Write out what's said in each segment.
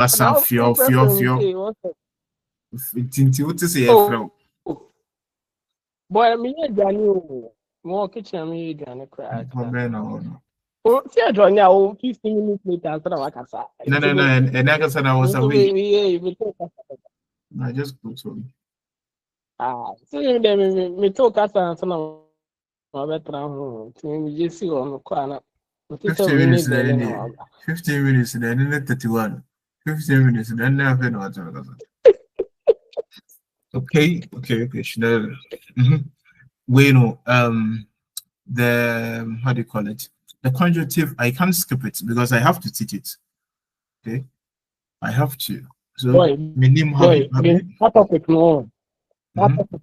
Asa Now, fio fio fio. preference, what's it? Tinti what is here Oh, from? boy, me, Johnny, more kitchen, me, Johnny, cry. Problem no. Oh, see, Johnny, oh, 15 minutes later, after I can say, No. And I said I was away. we talk. I just go to Ah, see, me talk as an son of a veteran, to just see on the corner. But it's a 15 winning minutes belly then. now. 15 minutes then 31. 15 minutes then never know. Okay. Chanel. Wait, no. The how do you call it? The conjunctive. I can't skip it because I have to teach it. Okay, I have to. So, Boy, minimum have me, you? that topic, no. That Mm-hmm. topic,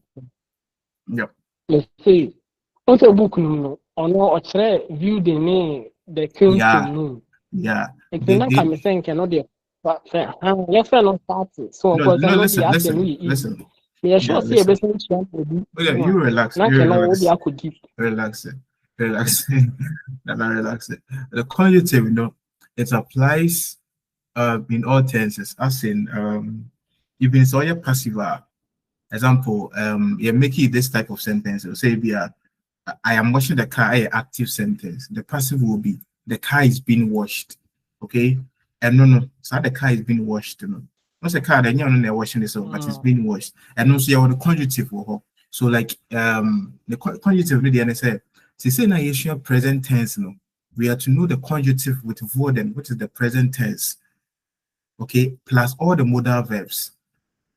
Yep. let's see. What's a book, no? Or no, or view the name, the Yeah. kingdom. Yeah. It's They not they coming saying cannot be. But yes, I know party. So, of no course, I no know the listen ask and listen we easy. listen. Yeah, Yeah, sure, see a listen. business champ will be. Oh, yeah, you relax. Not You can all the relax. I could give. Relax it. Relax it. Not relax it. The conjunctive, it applies in all tenses, as in even it's all your passive verb. Example, you're making this type of sentence. So say be I am washing the car, a active sentence. The passive will be the car is being washed. Okay. And no. So the car is being washed, Not the car, then you're not washing this, but it's being washed. And also you have the conjunctive for her. So like the conjunctive really and I say say na issue present tense, we are to know the conjunctive with voden, which is the present tense. Okay, plus all the modal verbs.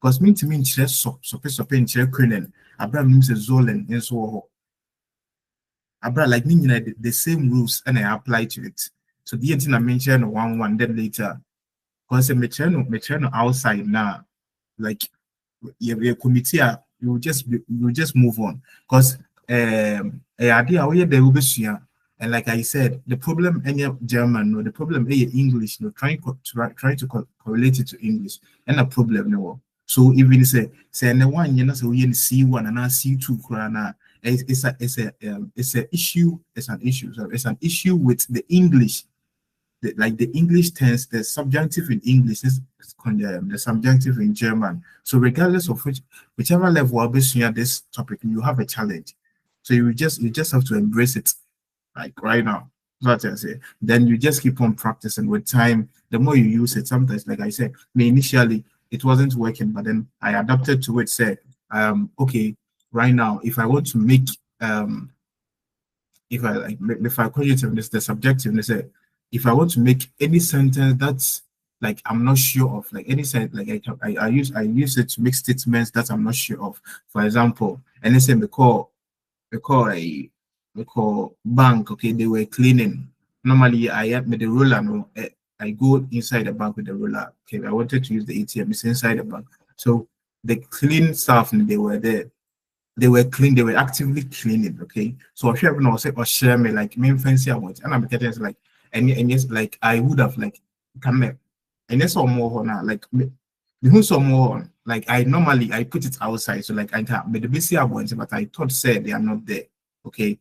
Because mean to mean so in crinen, Abraham means a zolen and so Abra like meaning the same rules and I apply to it. So the thing I mentioned one then later. Because me outside now, like your committee, you will just move on. Because idea where there will be and like I said, the problem any German, no, the problem any English, no, trying to correlate it to English, and a problem no. So even say the one you know so we C1 and now C2 krana, it's a issue, it's an issue. So it's an issue with the English, like the English tense, the subjunctive in English is the subjunctive in German. So regardless of whichever level of this topic, you have a challenge. So you just have to embrace it, like right now. That's what I say. Then you just keep on practicing with time. The more you use it, sometimes, like I said, me initially it wasn't working, but then I adapted to it. Say, okay, right now, if I want to make if I like if I conjugativeness, the subjectiveness, if I want to make any sentence that's like I'm not sure of, like any sentence, like I use it to make statements that I'm not sure of. For example, and let's say we call bank, okay, they were cleaning. Normally I have with the ruler, no, I go inside the bank with the ruler. Okay, I wanted to use the ATM, it's inside the bank. So the clean staff, they were there, they were clean, they were actively cleaning. Okay. So if you ever know say or share me like main fancy about and I'm getting like and yes, like I would have like come and yes or more now like the who some more like I put it outside. So like I can't but the busy about but I thought said they are not there. Okay.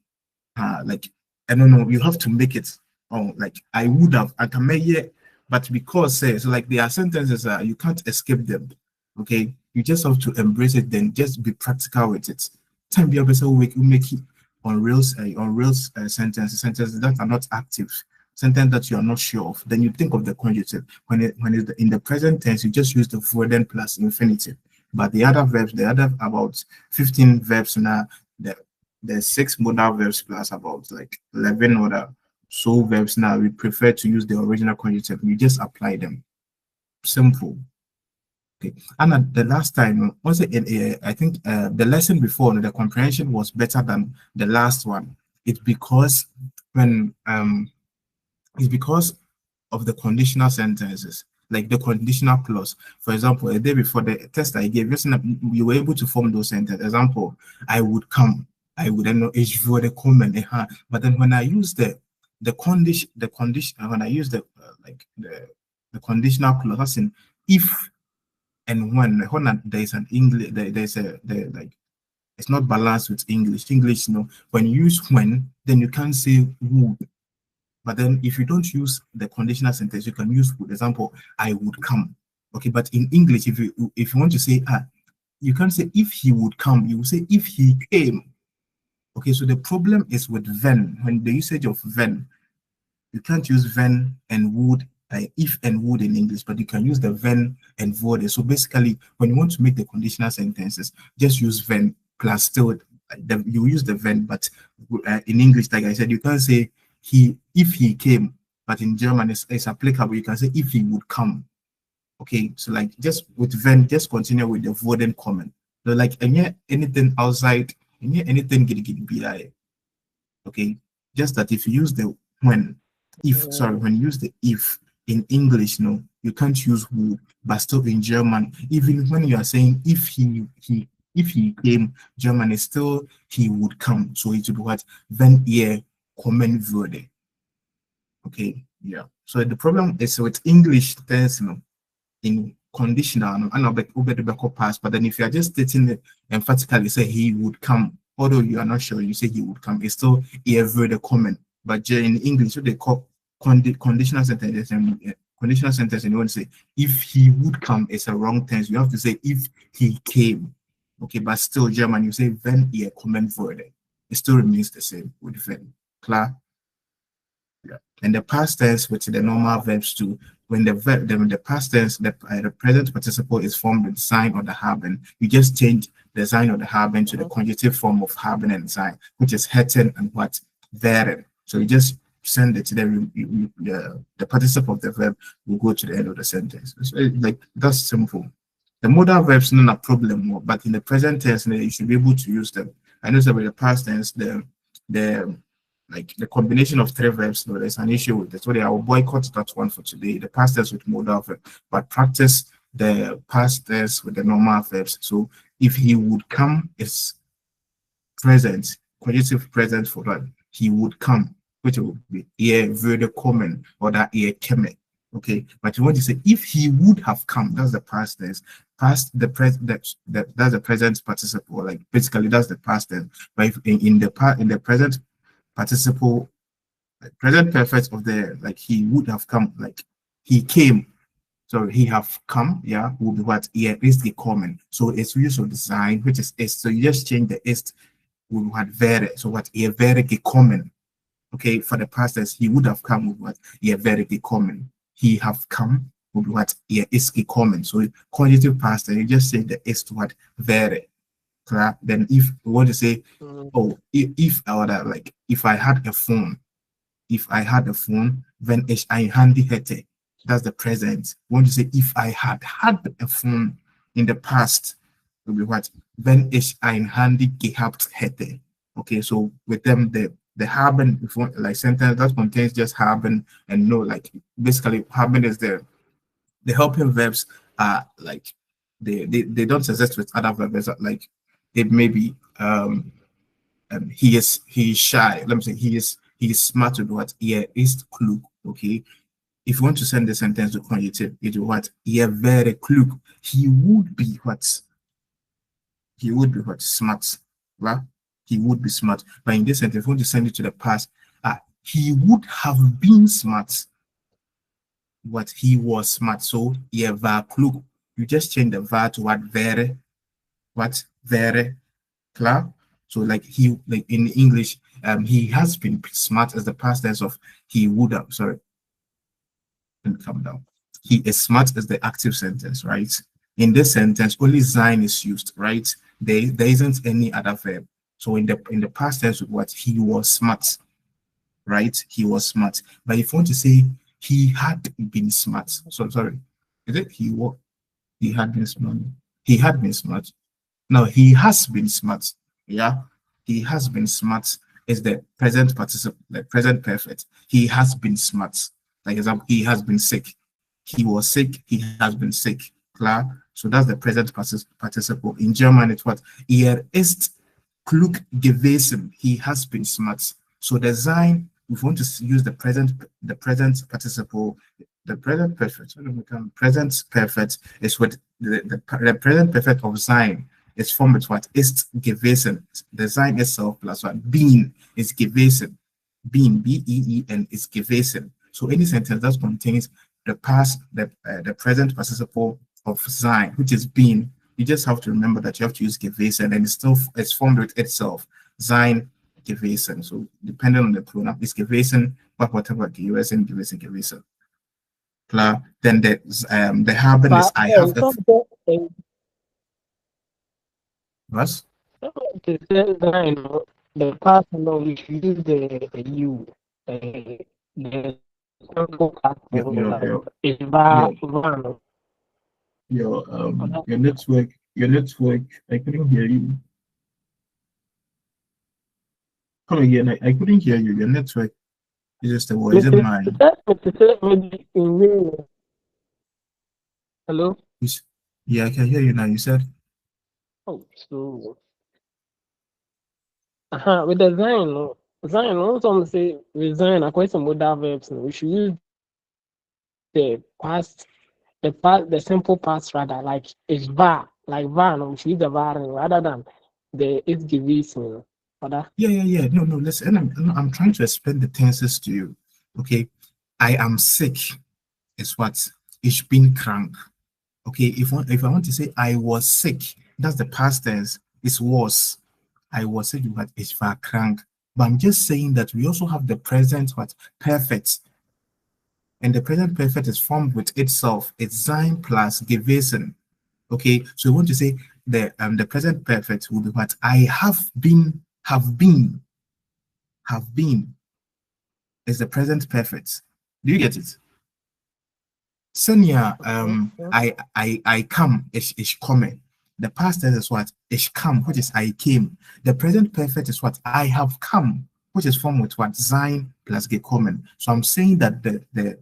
Like I don't know, you have to make it. Oh, like I would have I can make it, but because so like there are sentences you can't escape them. Okay, you just have to embrace it, then just be practical with it. Time be able to make it on reels sentences that are not active, sentence that you are not sure of. Then you think of the conjunctive. When it's in the present tense, you just use the voided plus infinitive. But the other verbs, the other about 15 verbs now, the there's 6 modal verbs plus about like 11 other so verbs now. We prefer to use the original conjunctive. You just apply them. Simple. Okay. And at the last time, was it I think the lesson before the comprehension was better than the last one. It's because when it's because of the conditional sentences, like the conditional clause. For example, a day before the test I gave, you were able to form those sentences. Example, I would come, I would know if you the comment. But then when I use the condition, when I use like the conditional clause, that's in if and when there is an English, there's like it's not balanced with English. When you use when, then you can't say would. But then if you don't use the conditional sentence, you can use, for example, I would come. Okay, but in English, if you want to say you can't say if he would come, you will say if he came. Okay, so the problem is with when the usage of when, you can't use when and would, if and would in English, but you can use the when and would. So basically, when you want to make the conditional sentences, just use when plus still you use the when, but in English, like I said, you can't say if he came, but in German it's applicable. You can say if he would come. Okay, so like just with when, just continue with the wooden comment. So like anything outside, anything be like, okay, just that if you use the when, when you use the if in English, no, you can't use who, but still in German, even when you are saying if he came, German is still he would come. So it would be what wenn kommen würde. Okay, yeah. So the problem is with English tense, no, in conditional, and I'll be past, but then if you are just stating it emphatically, say he would come, although you are not sure, you say he would come, it's still a very common. But in English, what they call conditional sentences, and conditional sentence, and you want to say if he would come, it's a wrong tense. You have to say if he came. Okay, but still German, you say wenn kommen würde. It still remains the same with wenn. Klar? Yeah. And the past tense with the normal verbs too. When the past tense, the present participle is formed with sign or the haben, you just change the sign or the haben to the conjugative form of haben and sign, which is hätten and what wären. So you just send it to the participle of the verb will go to the end of the sentence. So like that's simple. The modal verbs not a problem, but in the present tense, you should be able to use them. I know that with the past tense, like the combination of three verbs, no, there's an issue with it. So I will boycott that one for today. The past tense with modal verb, but practice the past tense with the normal verbs. So if he would come is present, conjugative present for that. He would come, which will be würde kommen or that käme. Okay, but you want to say if he would have come, that's the past tense. Past the present, that's the present participle. Like basically, that's the past tense. But if in the present participle, like present perfect of the like he would have come, like he came, so he have come, yeah, will be what is the common. So it's use of design, which is so you just change the ist with what very, so what very common. Okay, for the past tense, he would have come with what very common. He have come with what is common. So conjugative past tense, you just say the ist what very. Then if we want to say, oh, if I would like if I had a phone, when ich ein Handy hätte, that's the present. We want to say if I had a phone in the past, it will be what wenn ich ein Handy gehabt hätte. Okay, so with them the haben, like sentence that contains just haben and no, like basically haben is the helping verbs are like they don't exist with other verbs, like it may be he is shy. Let me say he is smart with what is klug. Okay, if you want to send the sentence to conjugative, it will what very klug. He would be what smart, right? He would be smart. But in this sentence, if you want to send it to the past, he would have been smart. What he was smart. So war klug. You just change the var to what very klar. So like in English, he has been smart as the past tense of he would have. Sorry, let me calm down. He is smart as the active sentence, right? In this sentence, only sein is used, right? There isn't any other verb. So in the past tense, with what he was smart, right? He was smart. But if you want to say he had been smart, so sorry, is it he had been smart? He had been smart. No, he has been smart. Yeah, he has been smart is the present participle, the present perfect. He has been smart. Like example, he has been sick. He was sick. He has been sick. Klar. So that's the present participle. In German, it's what ist klug gewesen. He has been smart. So the sein, if we want to use the present participle, the present perfect. So become present perfect is what the present perfect of sein is formed with what ist gewesen. The sein itself plus what being is gewesen. been, B-E-E-N, is gewesen. So any sentence that contains the past, the present participle of sein, which is been, you just have to remember that you have to use gewesen, and it's formed with itself. Sein, gewesen. So depending on the pronoun, it's gewesen, but whatever gewesen, gewesen, gewesen. Klar. Then the haben is I have the what? The past, we should use the you, the simple past, Your network, I couldn't hear you. Come again, I couldn't hear you. Your network is just a word, is it mine? Hello? Yeah, I can hear you now. You said? Oh, so. With the Zion, when someone say resign, I quite some modal verbs. We should use the past, the simple past rather, like it's var, like var. No, we should use the var rather than the is gewesen. Yeah. No. Listen, I'm trying to explain the tenses to you. Okay, I am sick is what? Ich bin krank. Okay, if I want to say I was sick, that's the past tense. It was. I was sick, but ich war krank. But I'm just saying that we also have the present what? Perfect. And the present perfect is formed with itself. It's sein plus gewesen. Okay, so we want to say the present perfect will be what? I have been is the present perfect. Do you get it? Senya, I come, ich komme. The past tense is what? Ich kam, which is I came. The present perfect is what? I have come, which is formed with what? Sein plus gekommen. So I'm saying that the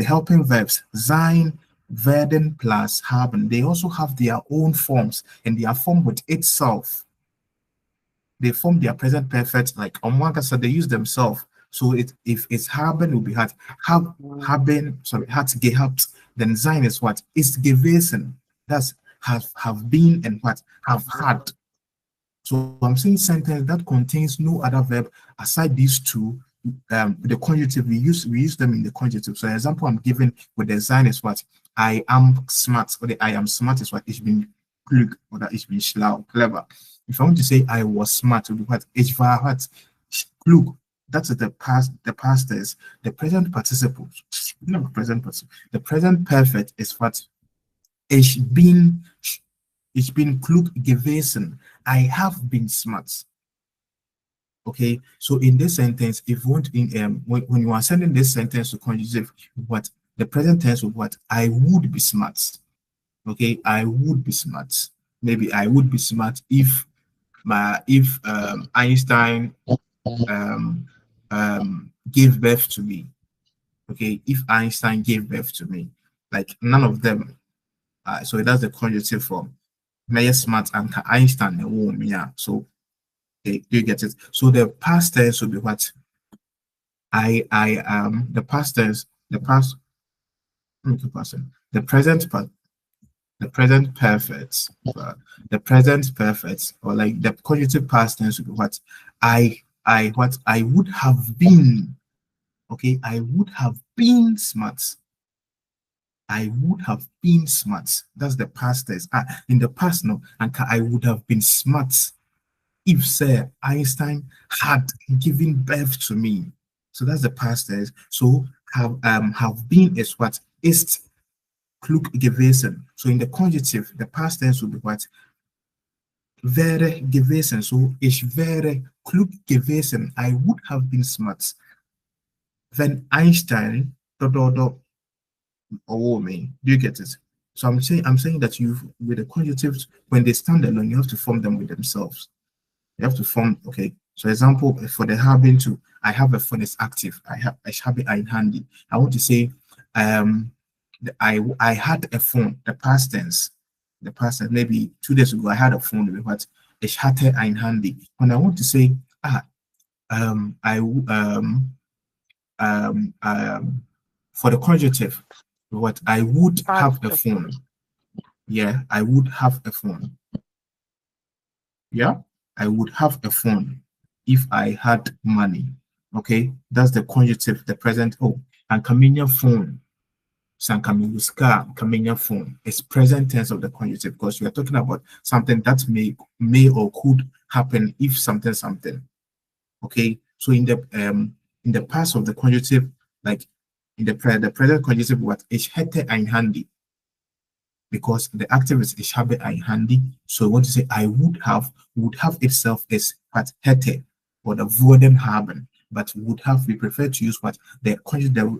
helping verbs sein, werden plus haben, they also have their own forms, and they are formed with itself. They form their present perfect, like on one side they use themselves. So if it's haben, it will be hat gehabt. Then sein is what? Ist gewesen. That's have been and what? Have had. So I'm saying sentence that contains no other verb aside these two. The conjunctive, we use them in the conjunctive. So the example I'm giving with the sein is what? I am smart, or the I am smart is what? Ich bin klug, or that ich bin schlau, clever. If I want to say I was smart, it would be what? Ich war what? Klug. That's the past tense. The present participle, not present participle. The present perfect is what? Ich bin klug gewesen. I have been smart. Okay, so in this sentence, if you want when you are sending this sentence to conjugative, what the present tense of what? I would be smart. Okay, I would be smart. Maybe I would be smart if Einstein gave birth to me. Okay, if Einstein gave birth to me, like none of them. So that's the conjunctive form. Meyer smart and Einstein and yeah. So okay, do you get it? So the past tense will be what? I am the past tense. The past. The present part. The present perfect. The present perfect, or like the conjunctive past tense will be what? I would have been. Okay, I would have been smart. I would have been smart. That's the past tense. In the past, no, and I would have been smart if, say, Einstein had given birth to me. So that's the past tense. So have been is what? Ist klug gewesen. So in the conjunctive, the past tense will be what? Wäre gewesen. So ich wäre klug gewesen. I would have been smart. Then Einstein, or me. Do you get it? So I'm saying that with the conjunctives, when they stand alone, you have to form them with themselves. You have to form, okay. So example, for the having to, I have a phone is active. I have it in handy. I want to say, I had a phone, the past tense. The past tense, maybe 2 days ago, I had a phone with what? Ich hatte ein Handy. When I want to say, for the conjunctive, what? I would have a phone. Yeah, I would have a phone. Yeah, I would have a phone if I had money. Okay, that's the conjunctive, the present. Oh, and Camino phone. San Camino scar, Camino phone. It's present tense of the conjunctive because we are talking about something that may or could happen if something. Okay, so in the past of the conjunctive, like in the present conjunctive, what is hete ein handy, because the active is habe ein handy. So we want to say I would have itself is what hete or the wurden haben, but would have, we prefer to use what the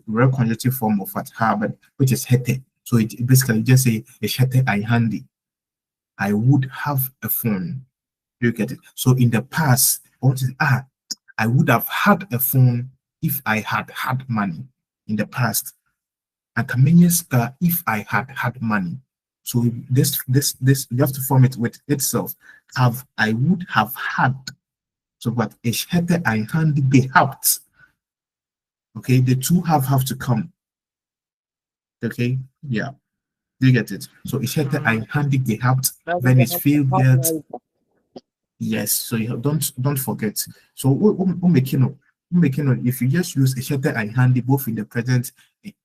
real conjunctive form of what haben, which is hete. So it basically just say is hete ein handy. I would have a phone. You get it? So in the past, I want to say, I would have had a phone if I had had money in the past. And Kamenyeska if I had had money. So this you have to form it with itself. I would have had. So what ich hätte ein Handy gehabt. Okay, the two have to come. Okay, yeah. Do you get it? So ich hätte ein Handy gehabt, wenn ich viel Geld. Yes, so you don't forget. So if you just use ich hätte ein Handy both in the present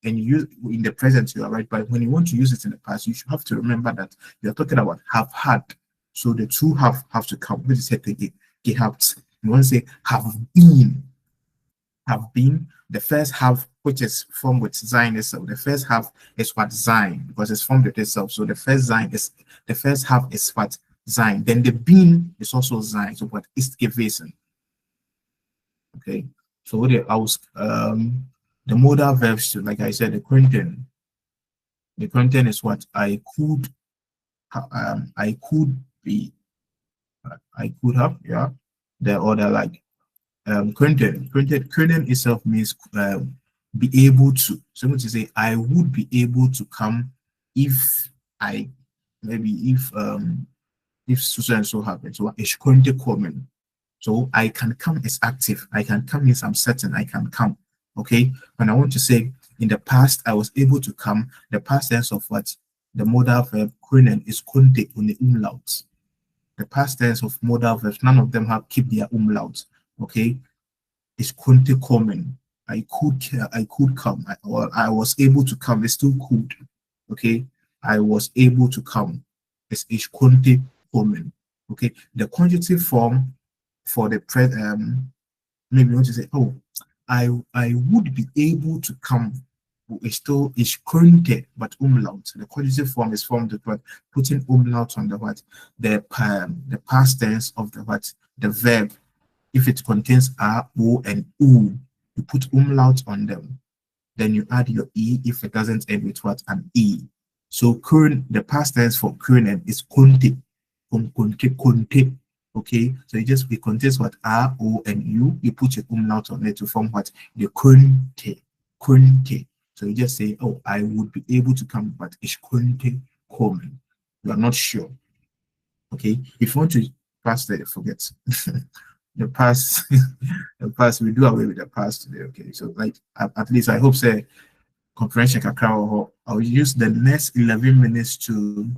and you in the present, you are right. But when you want to use it in the past, you should have to remember that you are talking about have had. So the two have to come. Which is hätte gehabt. You want to say have been. Have been. The first have, which is formed with sein itself. The first have is what sein, because it's formed with itself. So the first have is what sein. Then the been is also sein. So what is gewesen. Okay. So what I was the modal verbs, like I said, the content. The content is what I could be, I could have, yeah. The other like content itself means be able to. So I'm going to say I would be able to come if so and so happens. So ich könnte kommen. So I can come is active. I can come means I'm certain I can come. Okay. When I want to say in the past I was able to come, the past tense of what the modal verb können is konnte on the umlaut. The past tense of modal verbs, none of them have keep their umlaut. Okay. It's konnte kommen. I could come. I was able to come. It's still could. Okay. I was able to come. It's ich konnte kommen. Okay. The conjunctive form for the maybe you want to say, oh, I would be able to come. It's still is könnte, but umlaut. The conjunctive form is formed with what putting umlaut on the what the past tense of the what the verb. If it contains a, o, and u, you put umlaut on them. Then you add your e if it doesn't end with what an e. So the past tense for können is konnte, konnte. Okay, so it contains what a, o, and u. You put your umlaut on it to form what the könnte. So you just say, oh, I would be able to come, but ich könnte kommen. You are not sure. Okay, if you want to pass that, forget. The past, we do away with the past today. Okay, so like at least I hope say comprehension kakra. I'll use the next 11 minutes to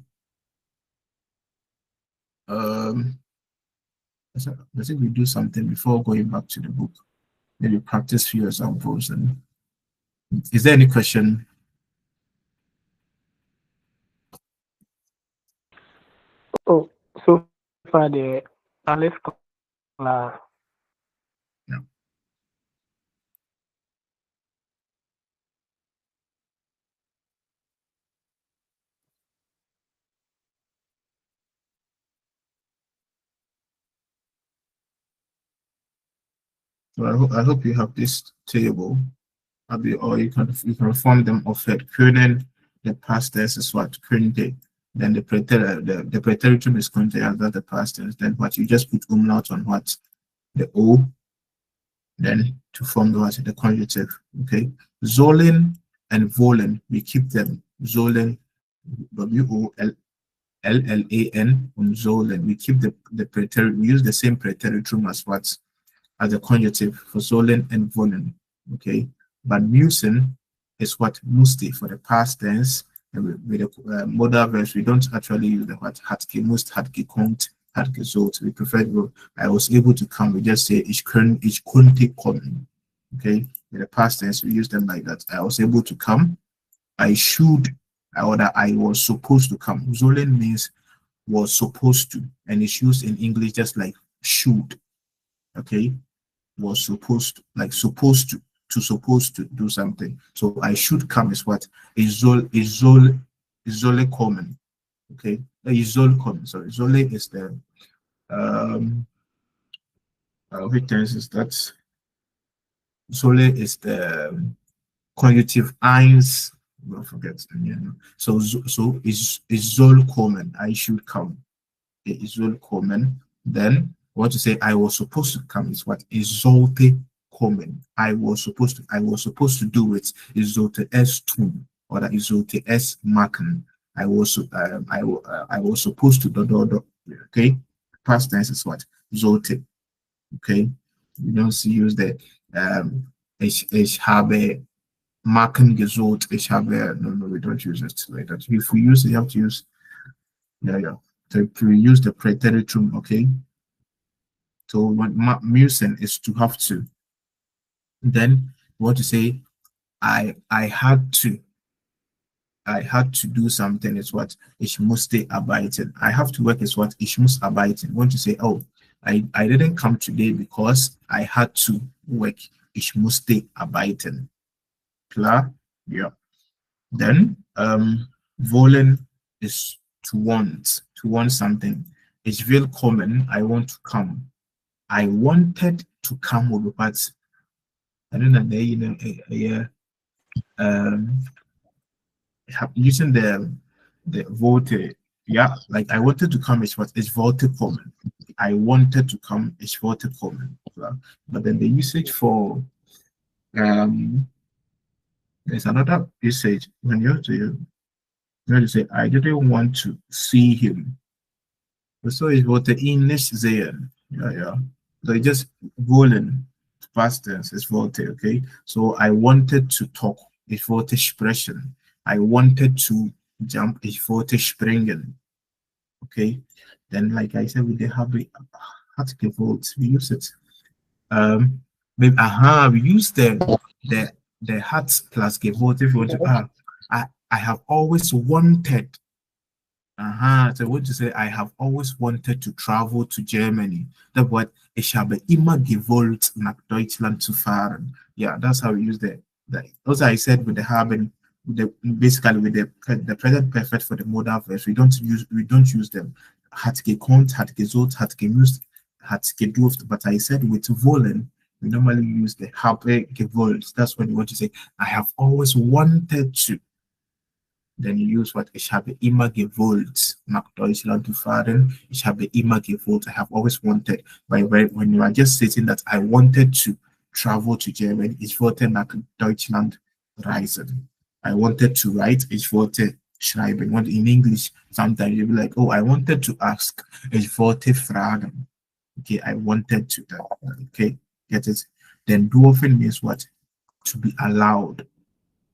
I think we do something before going back to the book. Maybe practice few examples. And is there any question? Oh, so far the Alice Yeah. So I hope you have this table. Or you can form them of it. Können, the past tense is what könnte. Then the preteritum is könnte, and that's the past tense. Then what you just put umlaut on what the o. Then to form the conjunctive. Okay, sollen and wollen, we keep them. Sollen, wollan, and sollen. We keep the preteritum. We use the same preteritum as what as a conjunctive for sollen and wollen. Okay. But müssen is what musste for the past tense. And with the modal verbs, we don't actually use the what hat gemusst, hat gekonnt, hat gesollt. We prefer I was able to come. We just say ich konnte kommen. Okay, in the past tense, we use them like that. I was able to come. I should, or that I was supposed to come. Sollen means was supposed to, and it's used in English just like should. Okay, was supposed to, like supposed to do something. So I should come is what is zole common. Okay, is zole common. Sorry, zole is the which tense is that? Zole is the conjunctive eins. Don't forget. So is zol common. I should come. It is zol common. Then what to say? I was supposed to come is what is zolte common. I was supposed to do it. Is zolte s two or that is zolte s maken. I was supposed to do. Okay. Past tense is what zolte. Okay. You don't see use the ich habe Marken gesucht. Ich habe, no, we don't use it like that. If we use it, you have to use, yeah. So we use the preteritum, okay? So what musen is to have to. Then what to say, I had to. I had to do something is what ich musste arbeiten. I have to work is what ich muss arbeiten. Want to say, oh, I didn't come today because I had to work. Ich musste arbeiten. Klar? Yeah. Then wollen is to want something. Ich will kommen, I want to come. I wanted to come over, but I don't know, using the vote, yeah, like I wanted to come is what is voted common. I wanted to come is voted common. But then the usage for there's another usage when you have to say I didn't want to see him. So it's what the English sehen. Yeah. So it just wollen past tense is vote, okay? So I wanted to talk is vote sprechen. I wanted to jump is vote springen. Okay. Then like I said with the habit vote, we use it. Maybe we use the hat plus vote if you want to I have always wanted. So what to say? I have always wanted to travel to Germany. That what ich habe immer gewollt nach Deutschland zu fahren. Yeah, that's how we use that. Also, I said with the haben, basically with the present perfect for the modal verbs, we don't use them. Hat gekonnt, hat gesucht, hat gemusst, hat gedurft. But I said with wollen, we normally use the habe gewollt. That's when you want to say I have always wanted to. Then you use what ich habe immer gewollt nach Deutschland zu fahren. Ich habe immer gewollt. I have always wanted. But when you are just stating that I wanted to travel to Germany, ich wollte nach Deutschland reisen. I wanted to write, ich wollte schreiben. When in English, sometimes you'll be like, oh, I wanted to ask, ich wollte fragen. Okay, I wanted to. Okay, get it? Then dürfen means what? To be allowed.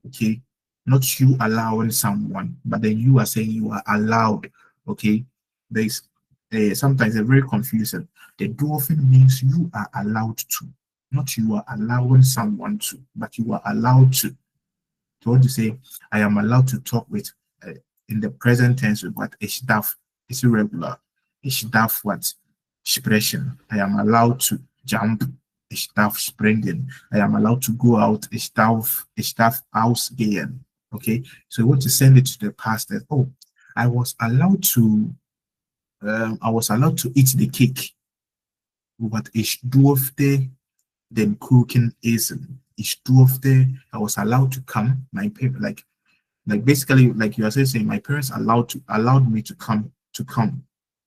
Okay. Not you allowing someone, but then you are saying you are allowed. Okay, there's sometimes they're very confusing. The dolphin means you are allowed to, not you are allowing someone to, but you are allowed to. So what you say, I am allowed to talk with in the present tense with what ich darf is irregular. Ich darf what expression. I am allowed to jump. Ich darf springen. I am allowed to go out. Ich darf ausgehen. Okay, so we want to send it to the past that, oh, I was allowed to eat the cake. But ich durfte den Kuchen essen. Ich durfte, I was allowed to come. My parents, like basically, like you are saying, my parents allowed me to come.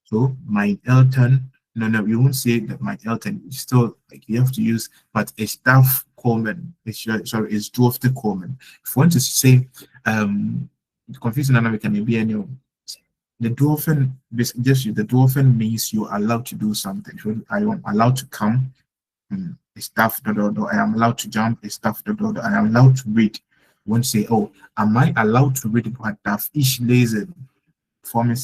So my Elton, no, you won't say that my Elton. Still, like you have to use, but a staff common. It's durfte kommen. If you want to say, confusing another can be any. The dolphin, the dolphin means you're allowed to do something. So I am allowed to come. Stuff. I am allowed to jump. Stuff. I am allowed to read. You want to say, oh, am I allowed to read what darf ich lesen? Forming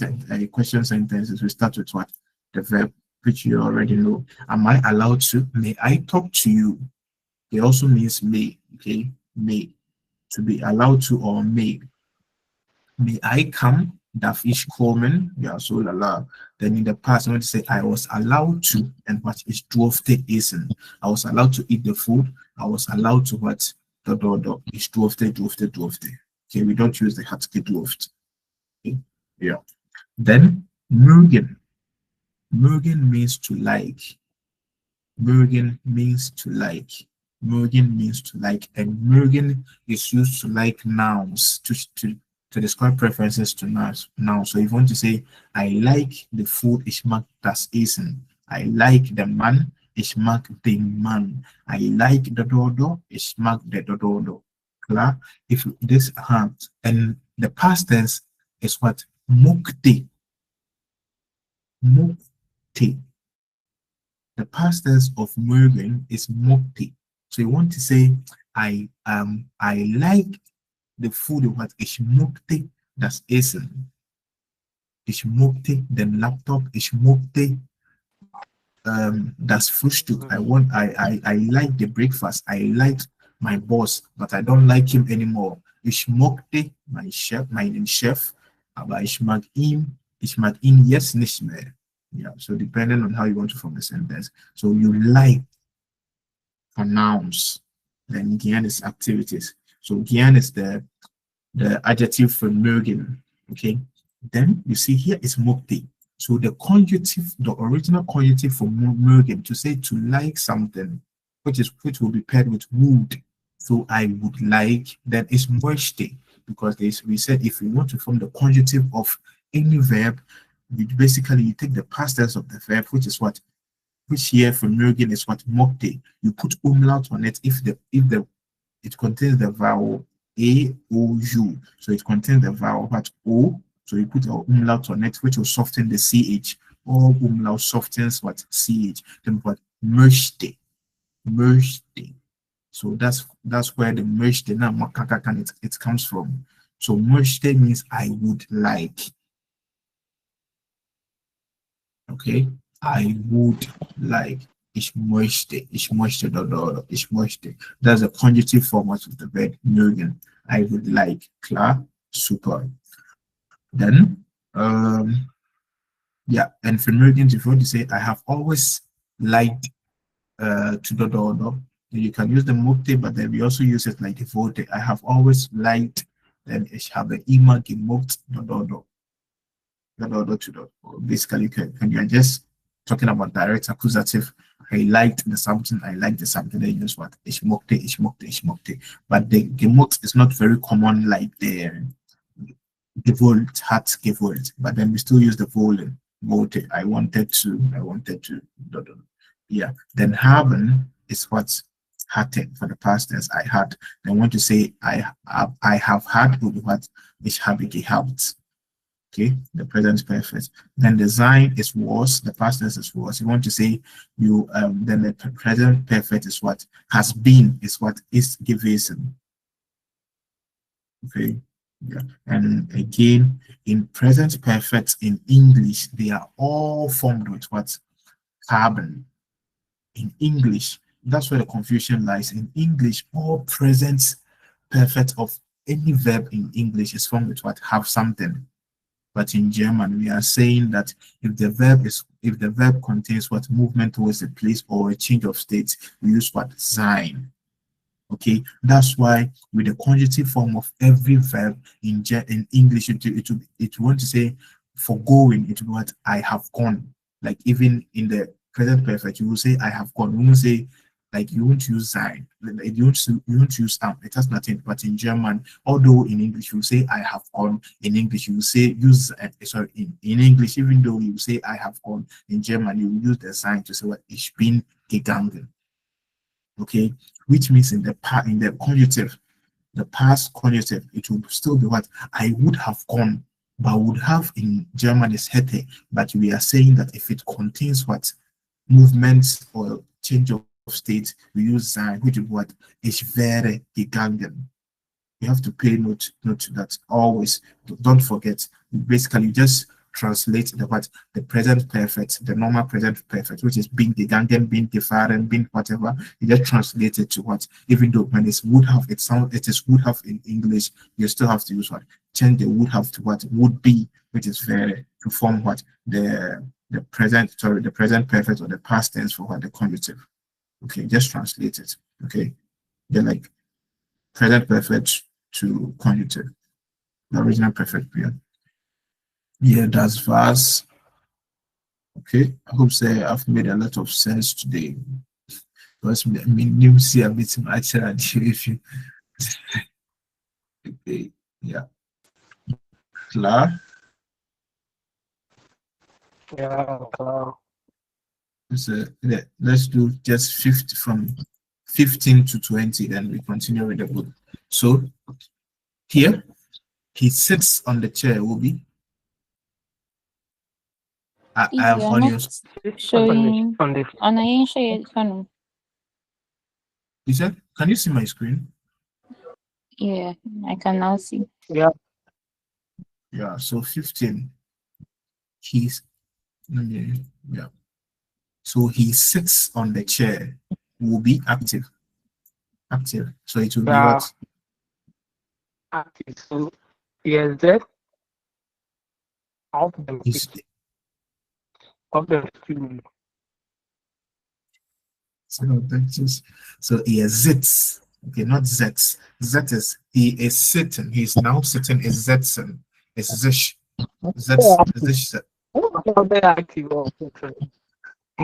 question sentences. We start with what the verb, which you already know. Am I allowed to? May I talk to you? It also means may, okay? May, to be allowed to, or may I come, darf ich kommen? Yeah, so la. Then in the past, I want to say I was allowed to, and what is durfte essen. I was allowed to eat the food. I was allowed to what? The ich durfte. Okay, we don't use the hat gedurft. Okay? Yeah. Then mögen. Mögen means to like. Mögen means to like. Mögen means to like, and mögen is used to like nouns to describe preferences to nouns. So if you want to say, I like the food, ich mag das Essen. I like the man, ich mag den Mann. I like the dodo, ich mag the dodo. Klar? If this and the past tense is what? Mukte. Mukte. The past tense of mögen is mukte. So you want to say, I like the food, what ich mochte das Essen. Ich mochte den Laptop, ich mochte das Frühstück. I like the breakfast. I like my boss, but I don't like him anymore. Ich mochte meinen Chef, aber ich mag ihn jetzt nicht mehr. Yeah, so depending on how you want to form the sentence. So you like for nouns, then gern is activities. So gern is the adjective for mögen. Okay, then you see here is mochte. So the conjunctive, the original conjunctive for mögen, to say to like something, which will be paired with would. So I would like, then is möchte, because we said if we want to form the conjunctive of any verb, you take the past tense of the verb, which is what, which here for mögen is what, mochte. You put umlaut on it if it contains the vowel a, o, u. So it contains the vowel what, o. So you put our umlaut on it, which will soften the ch. Or umlaut softens what, ch. Then what, möchte. So that's where the möchte now it comes from. So möchte means I would like. Okay, I would like. Ich möchte. Ich möchte. That's a conjunctive form of the verb mögen. I would like. Klar, super. Then, yeah, and for mögen, if you want to say, I have always liked to you can use the mochte, but then we also use it like the vote. I have always liked. Then ich habe immer gemocht. Basically, when you're just talking about direct accusative, I liked the something, then you use what? Ich mochte. But the gemocht is not very common like the gewollt, hat gewollt. But then we still use the wollen, vote. I wanted to. Yeah. Then haben is what? Hatte for the past tense. I had. Then want to say I have had what? Ich habe gehabt. Okay, the present perfect. Then the sign is was, the past tense is was. You want to say you then the present perfect is what? Has been, is what is gewesen. Okay, yeah. And again, in present perfect in English, they are all formed with what? Haben. In English, that's where the confusion lies. In English, all present perfect of any verb in English is formed with what? Have something. But in German, we are saying that if the verb contains what? Movement towards a place or a change of state, we use what? Sein. Okay, that's why with the conjunctive form of every verb in English, it want to say for going, it will be what? I have gone. Like even in the present perfect, you will say I have gone. You won't say, like, you won't use sein. You won't use it has nothing. But in German, although in English you say I have gone, in English you say use in English, even though you say I have gone, in German you use the sign to say what? Ich bin gegangen. Okay, which means in the conjunctive, the past conjunctive, it will still be what? I would have gone. But would have in German is hätte. But we are saying that if it contains what? Movements or change of state, we use sein, which is what? Ich wäre gegangen. You have to pay note to that always. Don't forget. Basically, just translate the what, the present perfect, the normal present perfect, which is being gegangen, being gefahren, being whatever. You just translate it to what, even though when it's would have, it is would have in English, you still have to use what, change the would have to what would be, which is very to form what the present, sorry, the present perfect or the past tense for what, the conjunctive. Okay, just translate it. Okay, they're like present perfect to conjunctive, the original perfect period. Yeah, that's fast. Okay, I hope say I've made a lot of sense today. Because I mean, you see a bit much if you. Okay, yeah, klar. Yeah, klar. So let's do just 50 from 15 to 20, then we continue with the book. So here, he sits on the chair, will be. I am You're on not your. showing On the on a share channel. You said, can you see my screen? Yeah, I can now see. yeah. Yeah, so 15. He's, yeah. So he sits on the chair, will be active. Active. So it will be Yeah. what? Active. So yes, that of them He's, of them still. so he sits. Okay, not zets. Zet is he is sitting. He's now sitting is zetsen. It's zish. Zets zish. They're active also.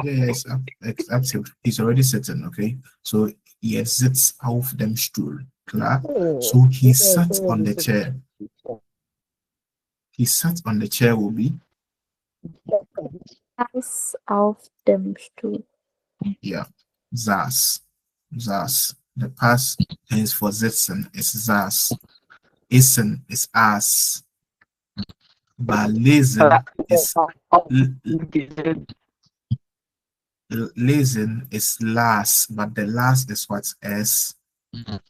Yeah, it's active. He's already sitting, okay? So he sits auf dem Stuhl. Klar? So he sat on the chair. He sat on the chair will be, Saß auf dem Stuhl. yeah, saß. Saß. The past tense for sitzen is saß. Essen is as. But lesen is lesen is last, but the last is what s,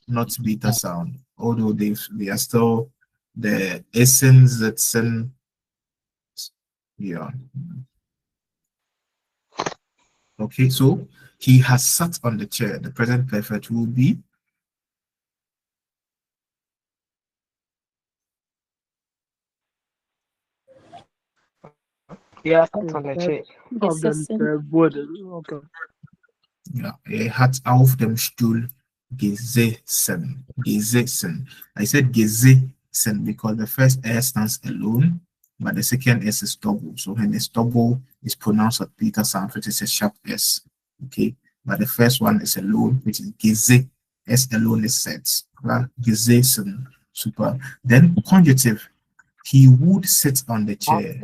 not beta sound. Although they are still the essen, sitzen, yeah. Okay, so he has sat on the chair. The present perfect will be Yeah, that's on the chair. Of them okay. ja, er hat auf dem Stuhl gesessen. Gesessen. I said gesessen because the first S stands alone, but the second S is double. So when it's double, it's pronounced at beta sound, which is a sharp S. Okay, but the first one is alone, which is geze. S alone is set. Right? Gesessen. Super. Then conjunctive. He would sit on the chair.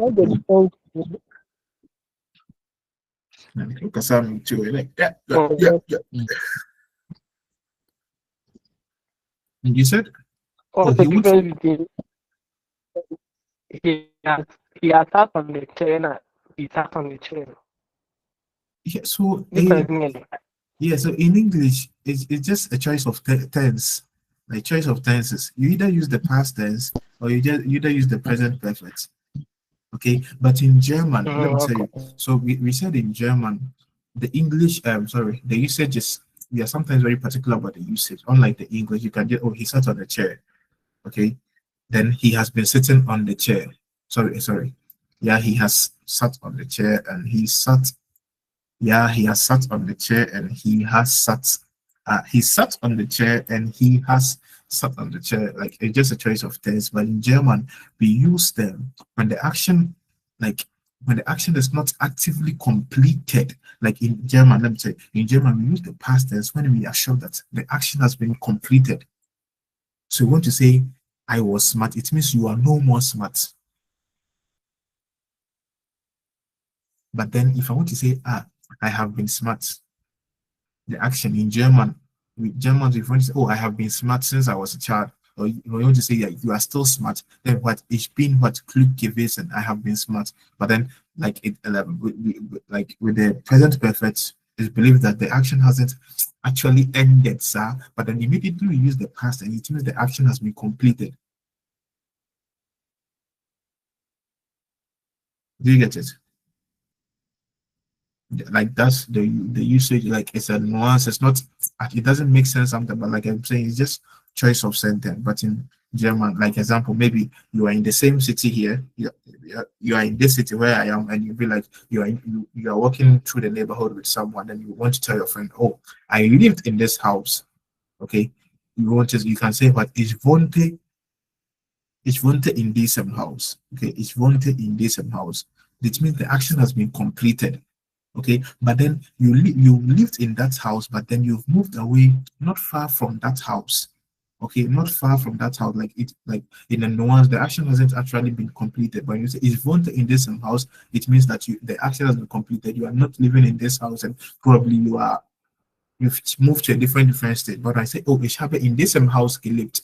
Because I'm too like yeah. And you said? Oh, he would. He has sat on the chair. He sat on the chair. Yeah, so Yeah, so in English, it's just a choice of tense, like choice of tenses. You either use the past tense or you either use the present perfect. Okay, but in German, let me tell you. So we said in German, the English, sorry, the usage is, we are sometimes very particular about the usage. Unlike the English, you can get, oh, he sat on the chair. Okay, then he has been sitting on the chair. Sorry. Yeah, he has sat on the chair and he sat. Yeah, he has sat on the chair and he has sat. He sat on the chair and he has sat on the chair. Like it's just a choice of tense. But in German, we use them when the action, like when the action is not actively completed. Like in German, let me say, in German, we use the past tense when we are sure that the action has been completed. So we want to say, I was smart. It means you are no more smart. But then if I want to say, I have been smart, the action in German, with Germans, if you want to say, oh, I have been smart since I was a child, or you want to say that you are still smart, then what ich bin what klug gewesen, I have been smart. But then, like it, like with the present perfect, it's believed that the action hasn't actually ended, sir. But then immediately we use the past, and it means the action has been completed. Do you get it? Like that's the usage. Like it's a nuance. It's not. It doesn't make sense sometimes. But like I'm saying, it's just choice of sentence. But in German, like example, maybe you are in the same city here. You are in this city where I am, and you be like you are walking through the neighborhood with someone, and you want to tell your friend, oh, I lived in this house. Okay, you can say what is wohnte. Ich wohnte in diesem Haus. Okay, ich wohnte in diesem Haus. This means the action has been completed. Okay, but then you lived in that house, but then you've moved away, not far from that house. Okay, not far from that house, like in a nuance, the action hasn't actually been completed. But you say it's wohnte in this house, it means that the action has been completed. You are not living in this house, and probably you've moved to a different state. But I say, oh, ich habe in diesem Haus gelebt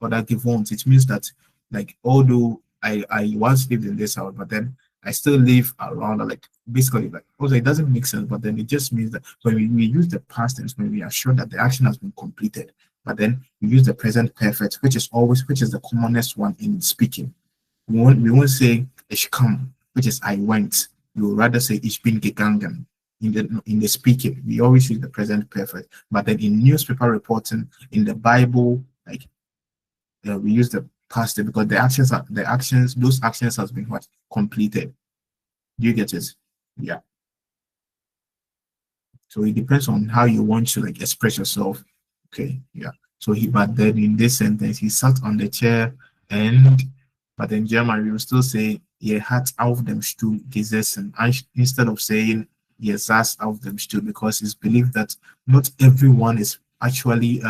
or that gewohnt, it means that like although I once lived in this house, but then I still live around like basically like also it doesn't make sense, but then it just means that when we use the past tense when we are sure that the action has been completed, but then we use the present perfect, which is the commonest one in speaking. We won't say ich kam, which is I went. We will rather say ich bin gegangen. In the speaking, we always use the present perfect. But then in newspaper reporting, in the Bible, like we use the past tense because those actions has been what completed. Do you get it? Yeah. So it depends on how you want to like express yourself. Okay, yeah. But then in this sentence, he sat on the chair but in German, we will still say, er hat auf dem Stuhl gesessen, instead of saying, er saß auf dem Stuhl, because it's believed that not everyone is actually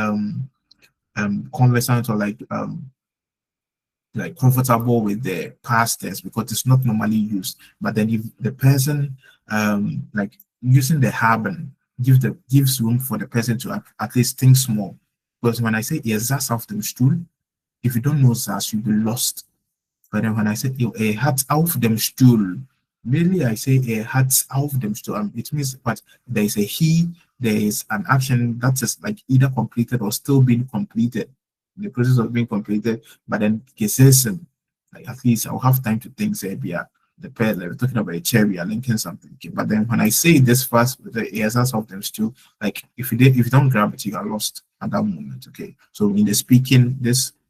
conversant or like comfortable with the past tense because it's not normally used. But then if the person like using the haben gives room for the person to at least think small. Because when I say ihr saß auf dem Stuhl, if you don't know saß, you'll be lost. But then when I say er hat auf dem Stuhl, really I say er hat auf dem Stuhl, it means but there is a there is an action that is like either completed or still being completed, the process of being completed, but then gesessen, like at least I'll have time to think, say, yeah, the pair, like we're talking about a chair, we are linking something. Okay? But then when I say this fast with the essence of them still, like if you don't grab it, you are lost at that moment. Okay. So in the speaking,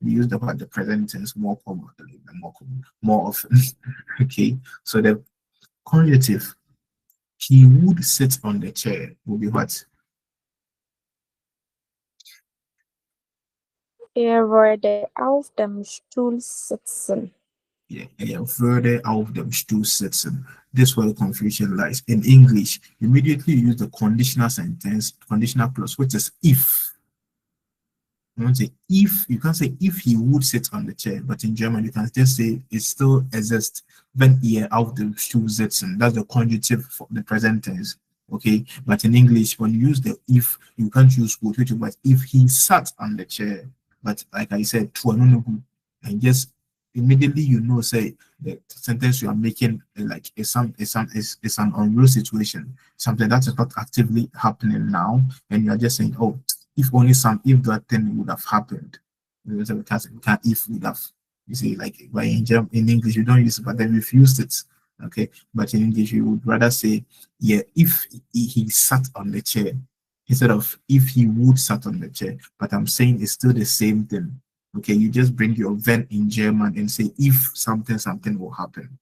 we use the present tense more commonly, more often. Okay. So the conjunctive, he would sit on the chair, will be what? Er würde auf dem Stuhl sitzen. Yeah, er würde auf dem Stuhl sitzen. This where the confusion lies. In English, immediately use the conditional sentence, conditional clause, which is if. You want to say if, you can't say if he would sit on the chair, but in German you can just say it still exists when er auf dem Stuhl sitzen. That's the conjunctive for the present tense. Okay, but in English, when you use the if, you can't use would, which is if he sat on the chair. But like I said, and just immediately you know, say the sentence you are making like is an unreal situation, something that is not actively happening now, and you are just saying, oh, if that thing would have happened, we can't if would have. You see, like in English you don't use it, but then we've used it. Okay, but in English you would rather say, yeah, if he sat on the chair, instead of if he would sat on the chair. But I'm saying it's still the same thing. Okay, you just bring your when in German and say if something will happen.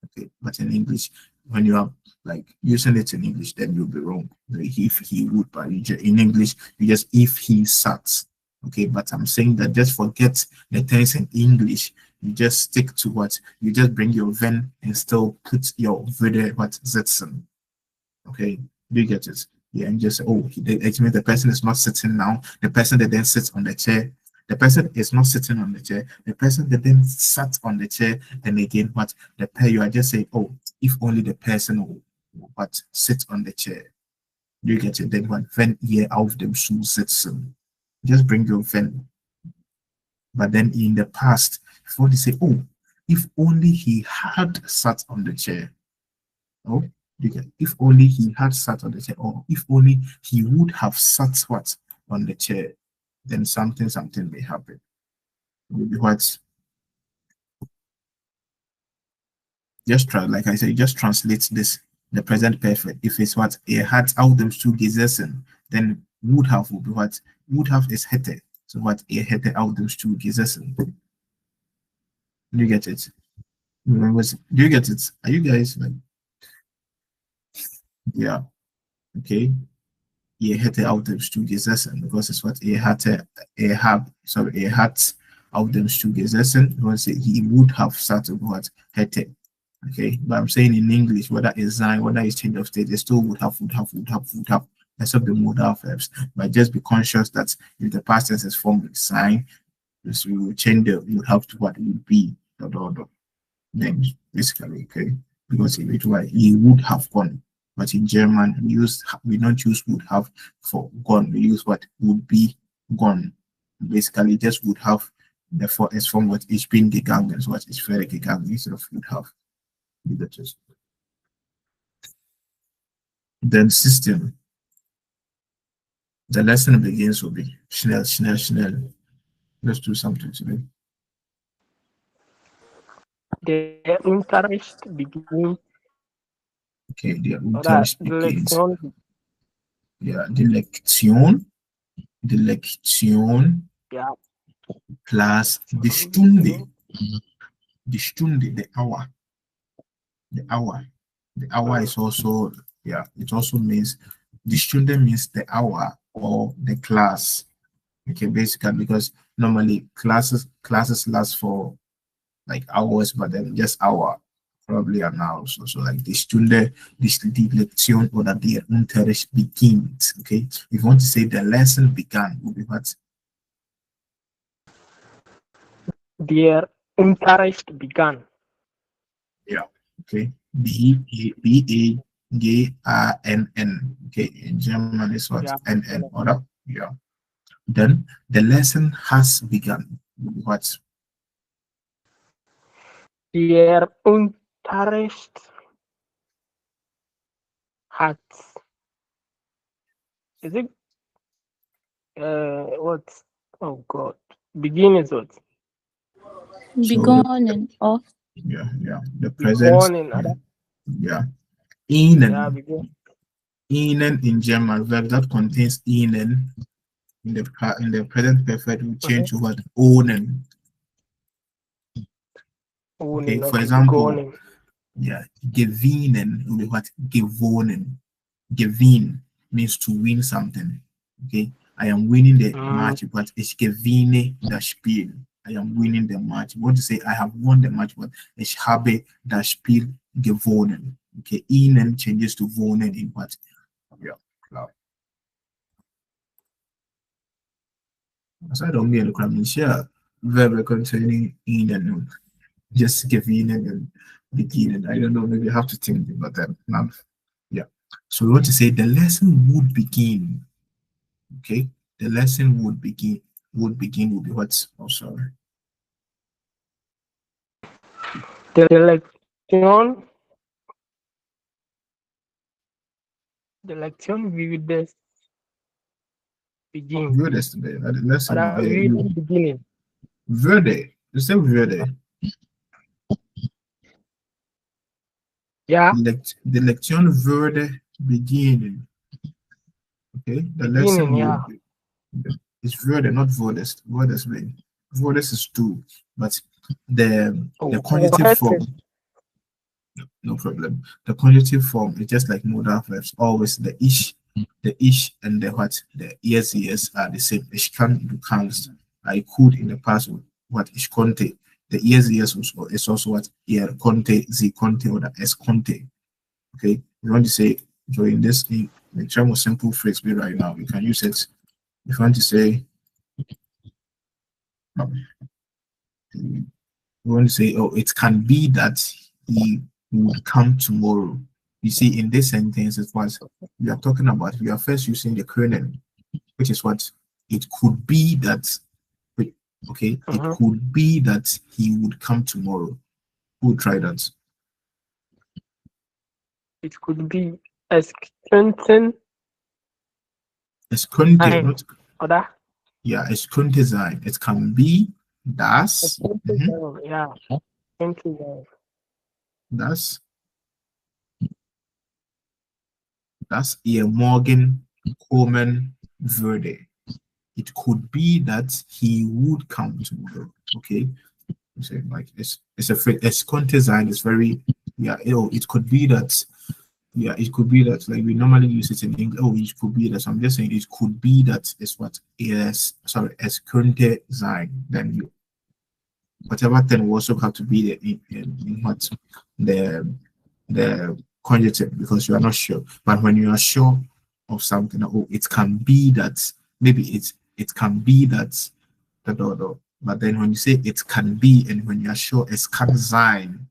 Okay, but in English, when you are like using it in English, then you'll be wrong. Like, if he would, but in English, you just if he sat. Okay, but I'm saying that just forget the tense in English. You just stick to what you just bring your when and still put your würde what sitzen. Okay, do you get it? Yeah, and just it means the person is not sitting now. The person that then sits on the chair. The person is not sitting on the chair. The person that then sat on the chair, and again, what the pair you are just saying, oh, if only the person will what sit on the chair. Do you get it? Then what wenn ihr auf dem Stuhl sitzen. Just bring your when. But then in the past, before they say, oh, if only he had sat on the chair. Oh, if only he had sat on the chair, or if only he would have sat what on the chair, then something may happen. It will be what Just try, like I said, just translate this the present perfect. If it's what hat out them two gesessen, then would have will be what would have is hätte. So what hätte out them two gesessen. Do you get it? Do you get it? Are you guys like, yeah? Okay. Hätte out them two gesessen because it's what hat out them two gesessen. Because he would have started what hätte. Okay, but I'm saying in English, whether it's sign, whether it's change of state, they still would have, except the modal verbs. But just be conscious that if the past tense is formed with sign, so you will change the would have to what it would be, then basically, okay, because if it were, he would have gone. But in German, we don't use would have for gone. We use what would be gone. Basically, just would have. Therefore, it's from what is being gegangen, so what is very gegangen instead of would have. Then system. The lesson begins will be schnell, schnell, schnell. Let's do something today. Der Unterricht beginnt. Okay, der Unterricht begins. Lektion. Ja, die Lektion Ja. plus die Stunde. Die Stunde, the hour. The hour is also, yeah, it also means the student means the hour or the class. Okay, basically, because normally classes last for like hours, but then just hour probably an hour. So like the student, die Lektion oder der Unterricht beginnt. Okay, if you want to say the lesson began, would be what? Der Unterricht begann. Yeah. Okay. B-A-G-A-N-N. Okay. In German is what? Yeah. N-N. Oder? Yeah. Then the lesson has begun. What? Der Unterricht hat. Is it? What? Oh God. Begin is what? Begonnen of. Yeah. The present. Begonnen, yeah. Ihnen. Yeah, begin. Ihnen in German verb that contains ihnen in the present perfect will change to what? Ohnen. Okay, for example, begonnen. yeah, gewinnen will be what? Gewonnen. Gewinn means to win something. Okay, I am winning the match, but ich gewinne das Spiel. I am winning the match. You want to say I have won the match, but ich habe das Spiel gewonnen. Okay, ihnen changes to wohnen in what? Yeah, cloud. So I don't mean to share verb containing ihnen. Just gewinnen and beginnen. I don't know, maybe I have to think about that now. Yeah. So we want to say the lesson would begin. Okay, the lesson would begin. Would be what? Oh, sorry. The Lektion würde begin. Würde ist the lesson. Würde beginnen. Würde. You say würde. Yeah. The Lektion würde beginnen. Okay, the lesson yeah. It's würde, not wurdest. Wurdest is two, but the conjunctive form. No problem. The conjunctive form is just like modal verbs. Always the ish and the what, the yes are the same. Ich kann, du kannst. I could in the past what ich konnte. The yes is also what konnte, sie konnte, or the es konnte. Okay, you want to say during this the term of simple phrase be right now. You can use it. If you want to say, you want to say, oh, it can be that he would come tomorrow. You see, in this sentence, it was we are talking about. We are first using the kernel, which is what it could be that. Okay, it could be that he would come tomorrow. Who would try that? It could be es könnten. Es könnte, not, oder? yeah, es könnte sein. It can be das. Ja, könnte sein. That's Ian Morgan Coleman Verde. It could be that he would come tomorrow. Okay. So like it's countersign is very it could be that it could be that like we normally use it in English. Oh, it could be that. So I'm just saying it could be that is what is sorry as countersign. Then you whatever thing will also have to be in what the conjunctive because you are not sure. But when you are sure of something, oh, it can be that maybe it can be that the. But then when you say it can be, and when you are sure it's can sign,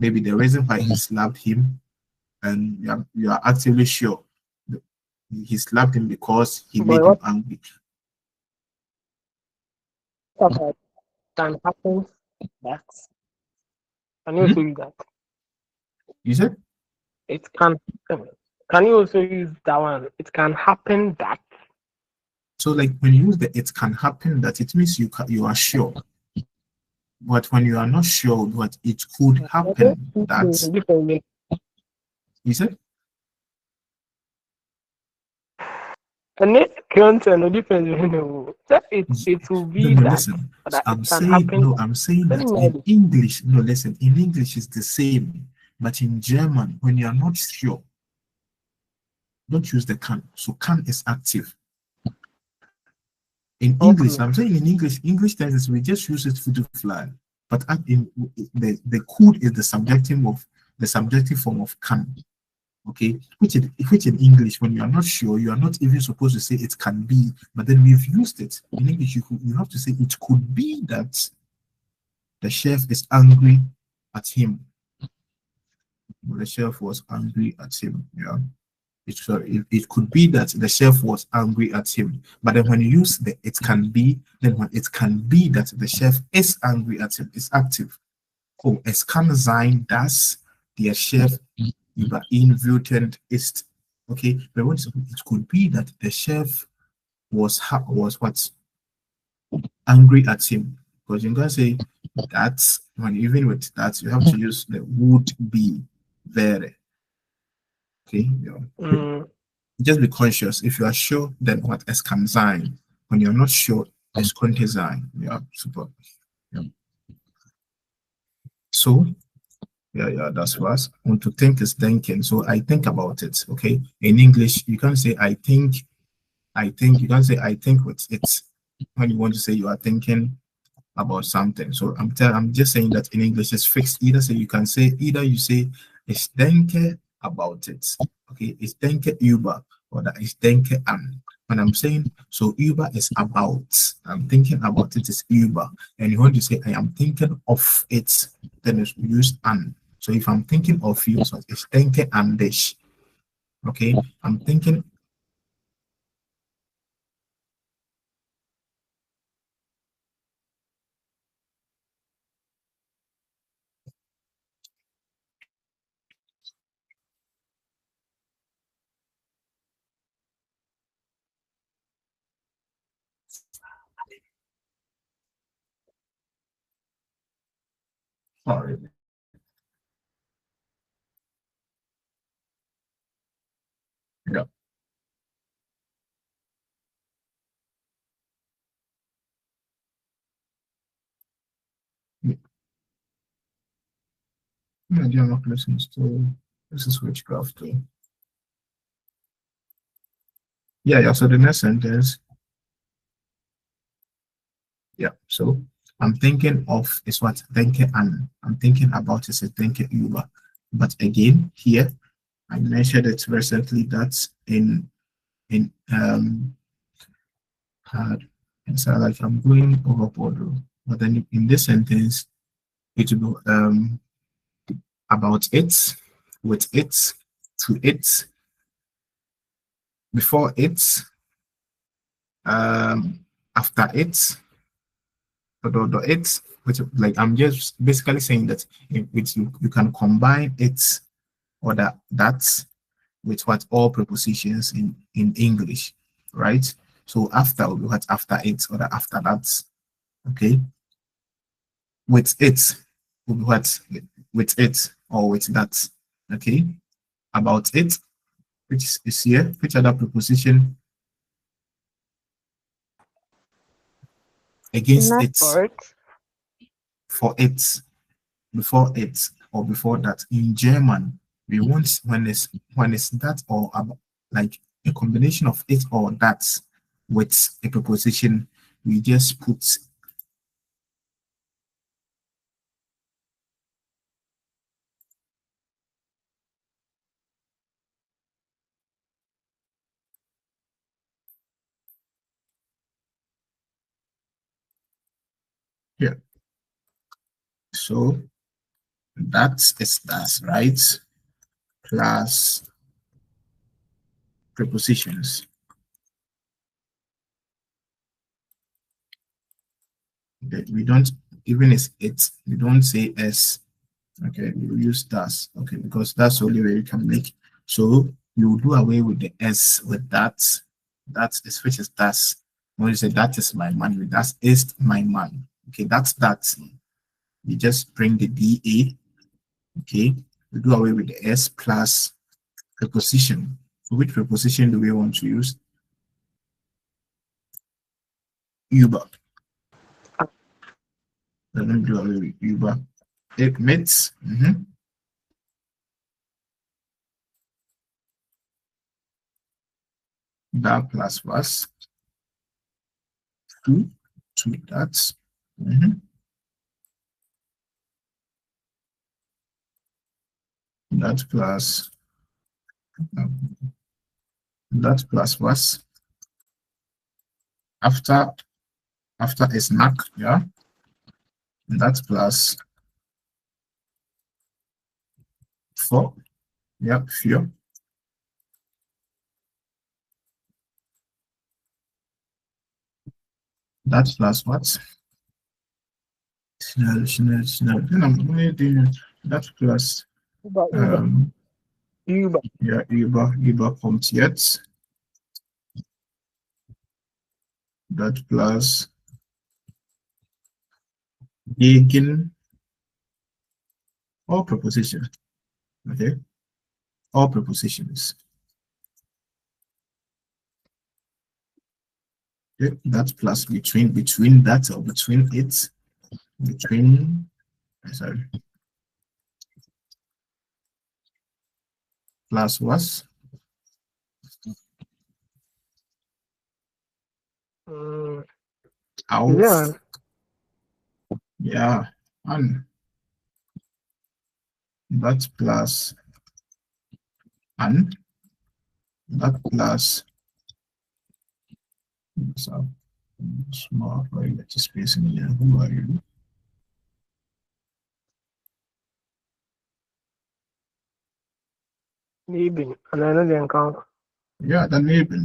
maybe the reason why he slapped him, and you are actively sure he slapped him because he made him But angry. what can happen? That can you also Hmm? use that? You said It can. Can you also use that one? It can happen that. so. Like when you use the "it can happen," that it means you are sure. But when you are not sure what it could happen, that's Different. you said. And it can't no difference. It will No, be no, that listen. it I'm can saying happen. no. I'm saying Then that maybe in English. No, listen. In English, it's the same, but in German, when you are not sure, don't use the can. So can is active. In English, okay. I'm saying in English tenses, we just use it to fly. But in the could is the subjective form of can. Okay, which in English, when you are not sure, you are not even supposed to say it can be, but then we've used it in English. You have to say it could be that the chef is angry at him. The chef was angry at him. Yeah. It could be that the chef was angry at him. But then when you use the it can be, then when it can be that the chef is angry at him, it's active. Oh, es kann sein, dass der Chef über ihn wütend ist. Okay, but it could be that the chef was what angry at him. Because you can say that when even with that you have to use the would be there. Okay, yeah. Mm, Just be conscious. If you are sure, then what is can sign. When you're not sure, it's sign. Yeah, super. Yeah. So yeah, that's what I want to think is thinking. So I think about it. Okay. In English, you can say I think, you can say I think with it when you want to say you are thinking about something. So I'm just saying that in English it's fixed. Either you say ich denke about it. Okay, ich denke über or that ich denke an. When I'm saying so über is about. I'm thinking about it is über. And you want to say I am thinking of it, then it's use an. So if I'm thinking of you, so ich denke an dich. Okay, I'm thinking. Sorry. Yeah. Yeah, you're not listening to this is witchcraft too. Yeah. So the next sentence, yeah. So I'm thinking of is what denke an. I'm thinking about is a denke über. But again, here I mentioned it recently that in had so like I'm going overboard, but then in this sentence it will be about it, with it, to it, before it, after it, the it, which like I'm just basically saying that which you can combine it or that with what all prepositions in English, right? So after will be what after it or the after that, okay? With it will be what with it. or with that. Okay, about it, which is here. Which other preposition against Not it, For it. for it, before it, or before that? In German, we want when it's that or like a combination of it or that with a preposition. We just put here. So that is that, right? Plus prepositions. Okay, we don't, even if it's, we don't say s. Okay, we use das. Okay, because that's the only way you can make. So you do away with the s with that. That is, which is das. When you say that is my man, that is my man. Okay, that's that. You just bring the da. Okay, we do away with the s plus preposition. So which preposition do we want to use? Über. Then we do away with über. It meets. That plus was two that. That plus that plus was after a snack, yeah. That plus four, yeah, few. That plus what? Schnell. Then I'm only doing that plus Über. ja, über kommt jetzt. That plus gegen all prepositions. Okay, all prepositions. Okay, that plus between that or between it, between, sorry, plus was auf, Yeah. yeah, an. That plus an, that plus, so small, right? Let's just space in here. Who are you? Maybe. And I know they encounter. Yeah, the neighbor.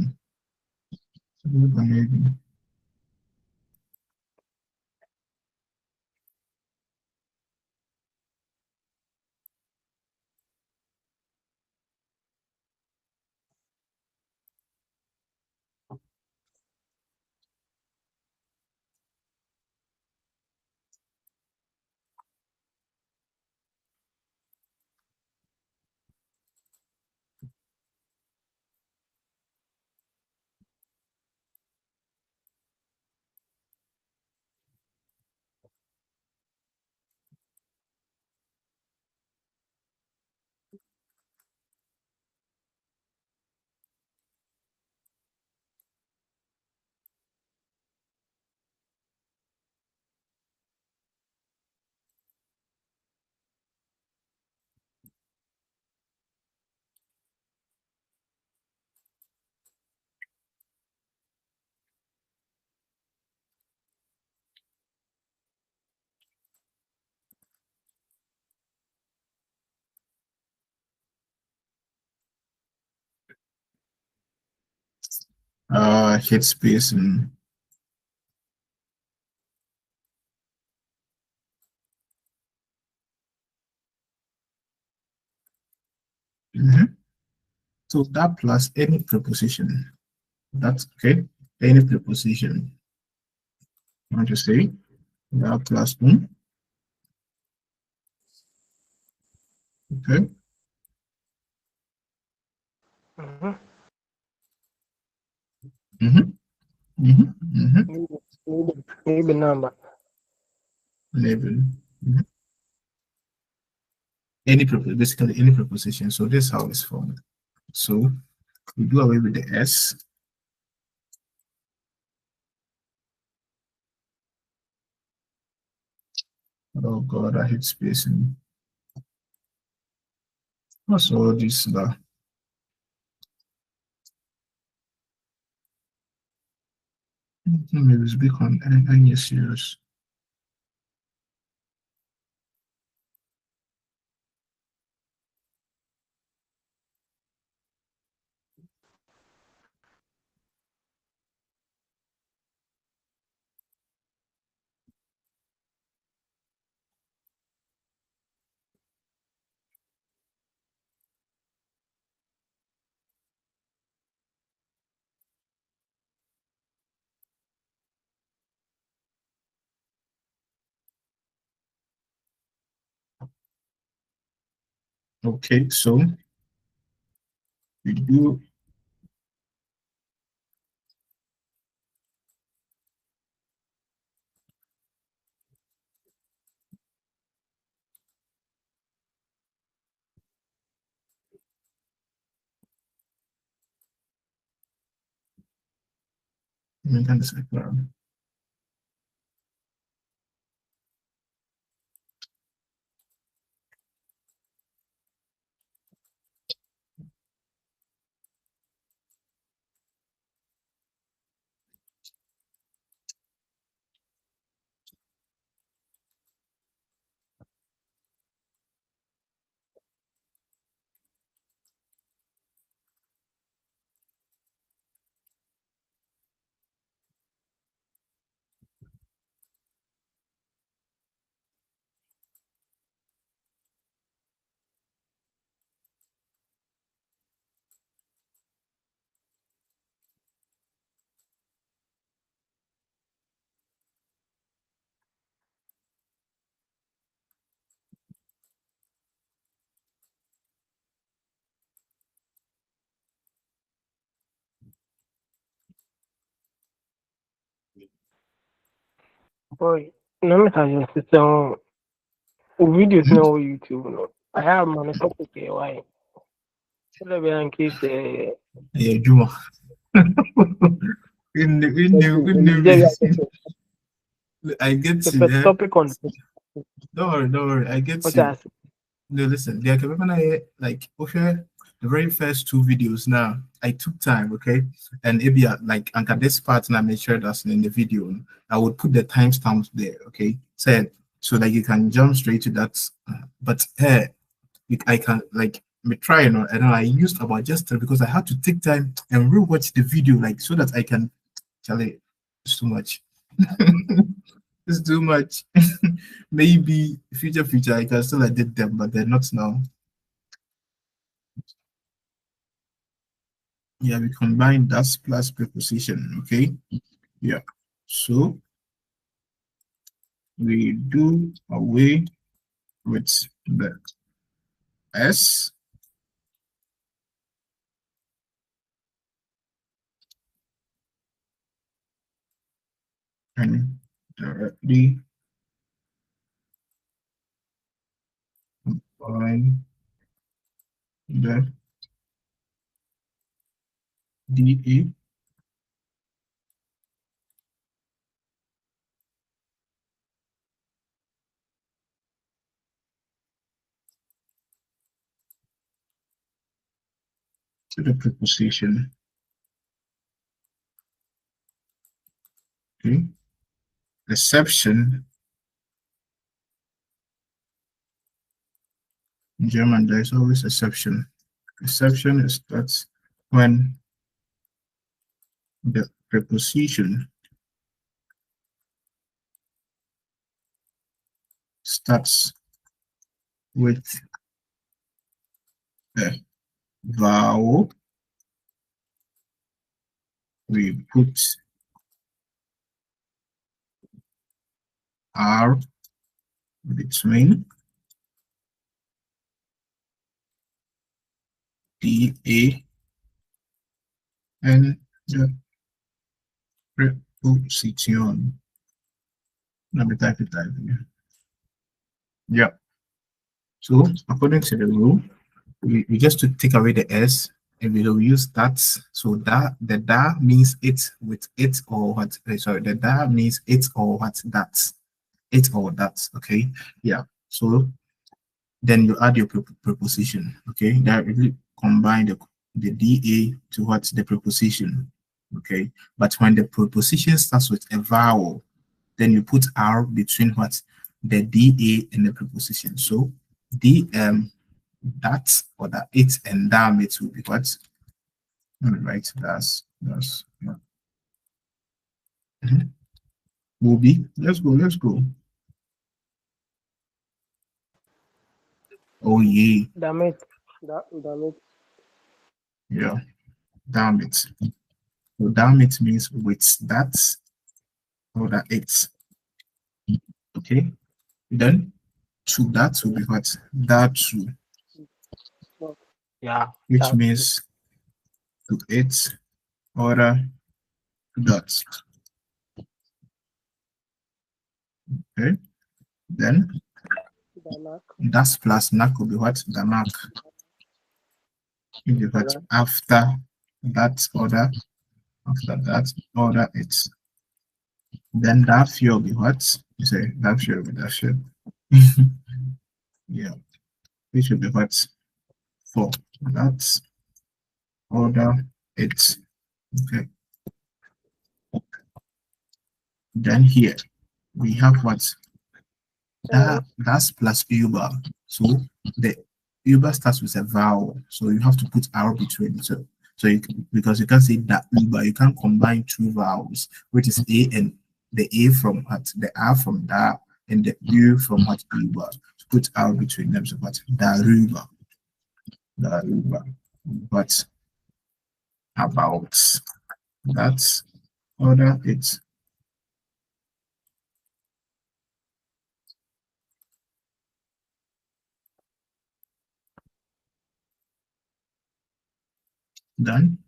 Hit space and so that plus any preposition. That's okay. Any preposition. I want to say that plus Okay. Mm-hmm. Mm-hmm. Mm-hmm. Mm-hmm. Maybe number. Label. Mhm. Any basically any preposition. So this is how it's formed. So we do away with the S. Oh God, I hate spacing. What's all this? Maybe it's big on any serious. Okay, so we do maintain the cycle. Boy, no me está yo system videos Mhm. na on YouTube no. I have my topic here why. Tell me in case Yeah, Juma. In the I get you. the topic on Don't worry, I get what you. I say. No, listen, there can be like okay, the very first two videos now, I took time, okay, and maybe like anchor this part and I made sure that's in the video. I would put the timestamps there, okay, so that you can jump straight to that. But hey, I can like me try, and I used about just because I had to take time and rewatch the video, like so that I can tell it. It's too much. It's too much. Maybe future I can still edit them, but they're not now. Yeah, we combine that plus preposition. Okay. Yeah. So we do away with the S and directly combine the DA to the preposition. Okay. Exception in German, there is always exception. Exception is that's when the preposition starts with a vowel. We put R between DA and the preposition. Let me type it here. Yeah. So according to the rule, we just to take away the S and we will use that. So that the da means it with it or what, sorry, the da means it or what, that, it or that. Okay. Yeah. So then you add your preposition. Okay. That really combine the DA to what, the preposition. Okay. But when the preposition starts with a vowel, then you put R between what, the DA and the preposition. So that or that it and damn it will be what? Right, that's yeah. Will be, let's go. Oh yeah. Damn it. Damn it. Yeah, damn it. So damn it means with that or that it. Okay, then to that will be what? That to. Yeah. Which means to it or that. Okay, then that's plus nak will be what? The mark. Will be what? After that order, after that order it's. Then that will be what? You say that should be that should. Yeah, it should be what? For that order it's. Okay. Then here we have what? That's plus Uber. So the Uber starts with a vowel, so you have to put R between. So you can, because you can't say that Uber, you can't combine two vowels, which is A and the A from what, the R from that, and the U from what, Uber. So put R between them, so what, Daruba. But about that order it's. Then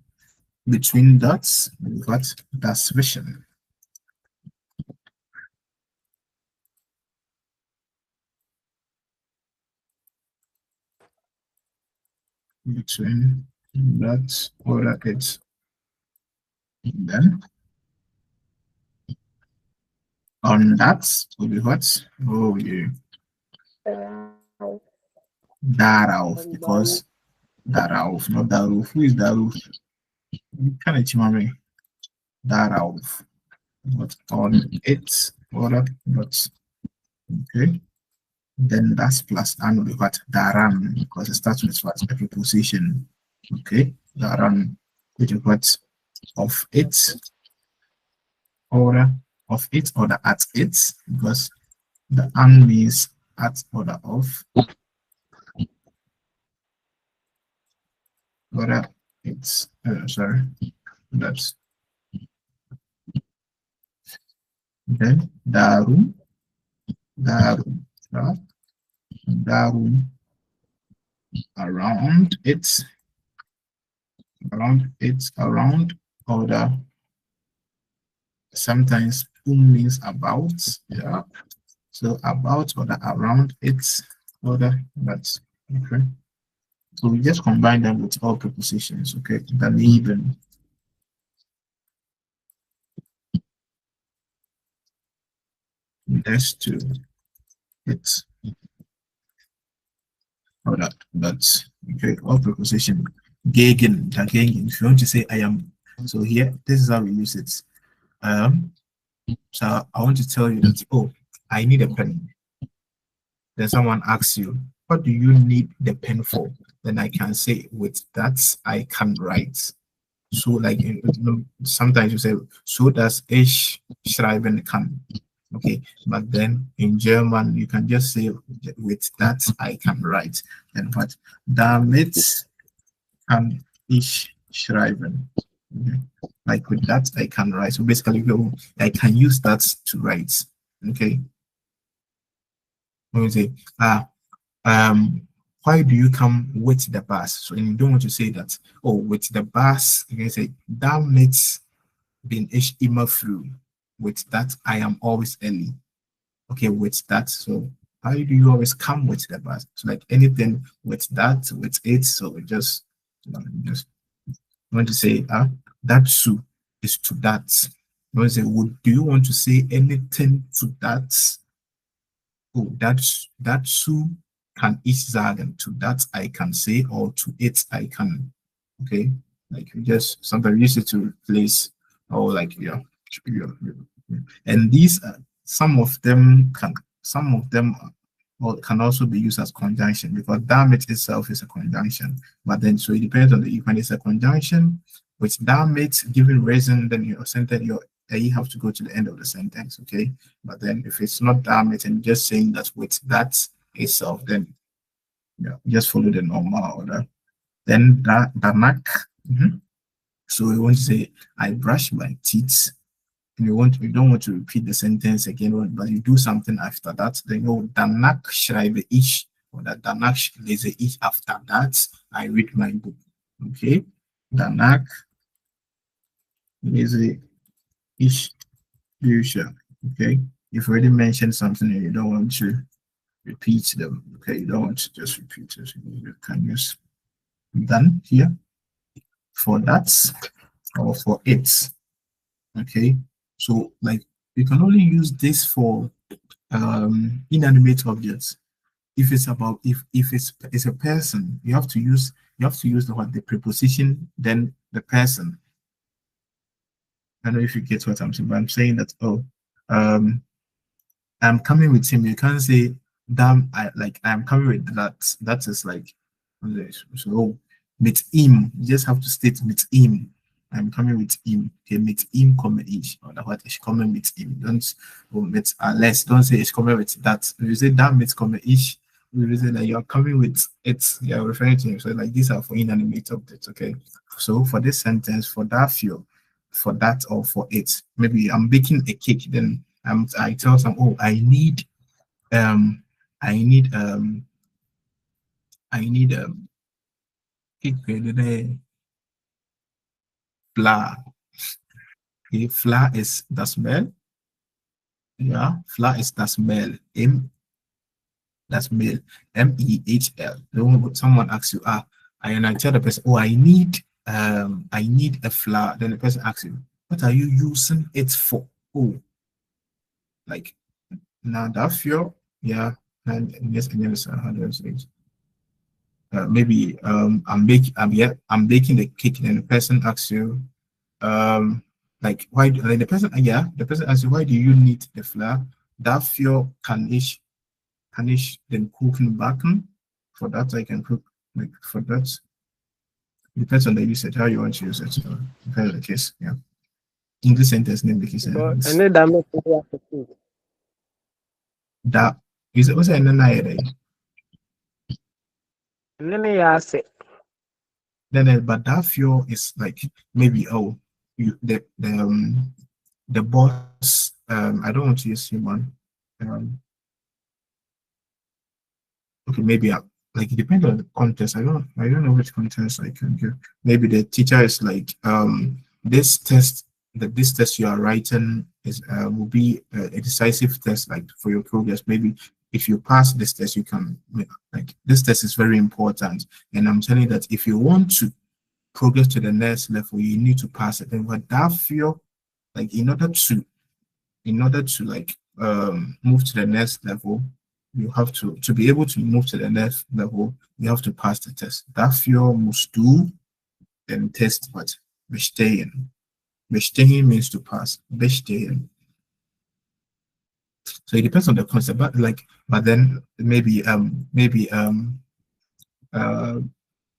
between dots, we've got das vision. Between that order it's. Then on that will be what? Oh yeah. Darauf, because Darauf, not Daruf. Who is Daruf? Kind of chimame. Darauf. But on it order but okay. Then that's plus and will be what? Daran, because it starts with what? A preposition. Okay. Daran, which is what? Of it order of it or the at it, because the an means at order of order it's sorry, that's then darum around it around order. Sometimes means about, yeah. So about or around its order, that's okay. So we just combine them with all prepositions, okay? Then even. Next to it. Or that's okay, all preposition. Gegen, dagegen. If you want to say I am, so here, this is how we use it. So I want to tell you that, oh, I need a pen. Then someone asks you, what do you need the pen for? Then I can say, with that, I can write. So like, you know, sometimes you say, so does ich schreiben kann. Okay, but then in German, you can just say, with that, I can write. And what? Damit kann ich schreiben. Okay. Like with that, I can write. So basically, I can use that to write. Okay. When we say, why do you come with the bus? So you don't want to say that, oh, with the bus, you can say, damit bin ich immer früh. With that, I am always early. Okay, with that, so how do you always come with the bus? So like anything with that, with it, so just want to say, that soup is to that. You want to say, do you want to say anything to that? Oh, that soup can ich sagen. To that I can say, or to it I can. Okay, like you just sometimes use it to replace, or like and these some of them can also be used as conjunction, because damn it itself is a conjunction. But then so it depends on the when it's a conjunction with damn it given reason, then your sentence you have to go to the end of the sentence. Okay, but then if it's not damn it and just saying that with that itself, then just follow the normal order. Then danak. So we want to say I brush my teeth. And you don't want to repeat the sentence again, but you do something after that. Then danach schreibe ich, or that danach lese ich. After that, I read my book. Okay, danach lese ich Bücher. Okay, you've already mentioned something and you don't want to repeat them. Okay, you don't want to just repeat it. You can use done here for that or for it. Okay. So like you can only use this for inanimate objects. If it's about if it's a person, you have to use the preposition, then the person. I don't know if you get what I'm saying, but I'm saying that I'm coming with him. You can't say damn I'm coming with that. That is like so with him. You just have to state with him. I'm coming with him. Okay, with him come ich, or what is coming with him. Don't with unless don't say it's coming with that. If you say that with coming ich, we say that you're coming with it. You're referring to him. So like these are for inanimate objects. Okay. So for this sentence, for that few, for that or for it, maybe I'm baking a cake. Then I tell some, oh, I need cake. Flour. Okay, flour is the smell. Yeah, flour is the smell. That's male. MEHL. Someone asks you, and I tell the person, oh, I need a flour. Then the person asks you, what are you using it for? Oh, like now that feel, yeah, and yes, and yes, how do I say it? Maybe I'm baking the cake, and the person asks you, like why like the person asks you, why do you need the flour? That feel can ich then cooking backen. For that I can cook, like for that. Depends on the usage, how you want to use it. So depends on the case, yeah. English sentence name the case. And then that makes me have to think. That is also an NIA. And then they ask it. Then but that fuel is like maybe the boss I don't want to use human okay, maybe like it depends on the context. I don't know which context I can give. Maybe the teacher is like this test you are writing is will be a decisive test, like for your progress. Maybe if you pass this test, you can like this test is very important. And I'm telling you that if you want to progress to the next level, you need to pass it. And what that feel like in order to like move to the next level, you have to be able to move to the next level, you have to pass the test. Dafür musst du den Test bestehen. Bestehen means to pass. Bestehen. So it depends on the concept, but then maybe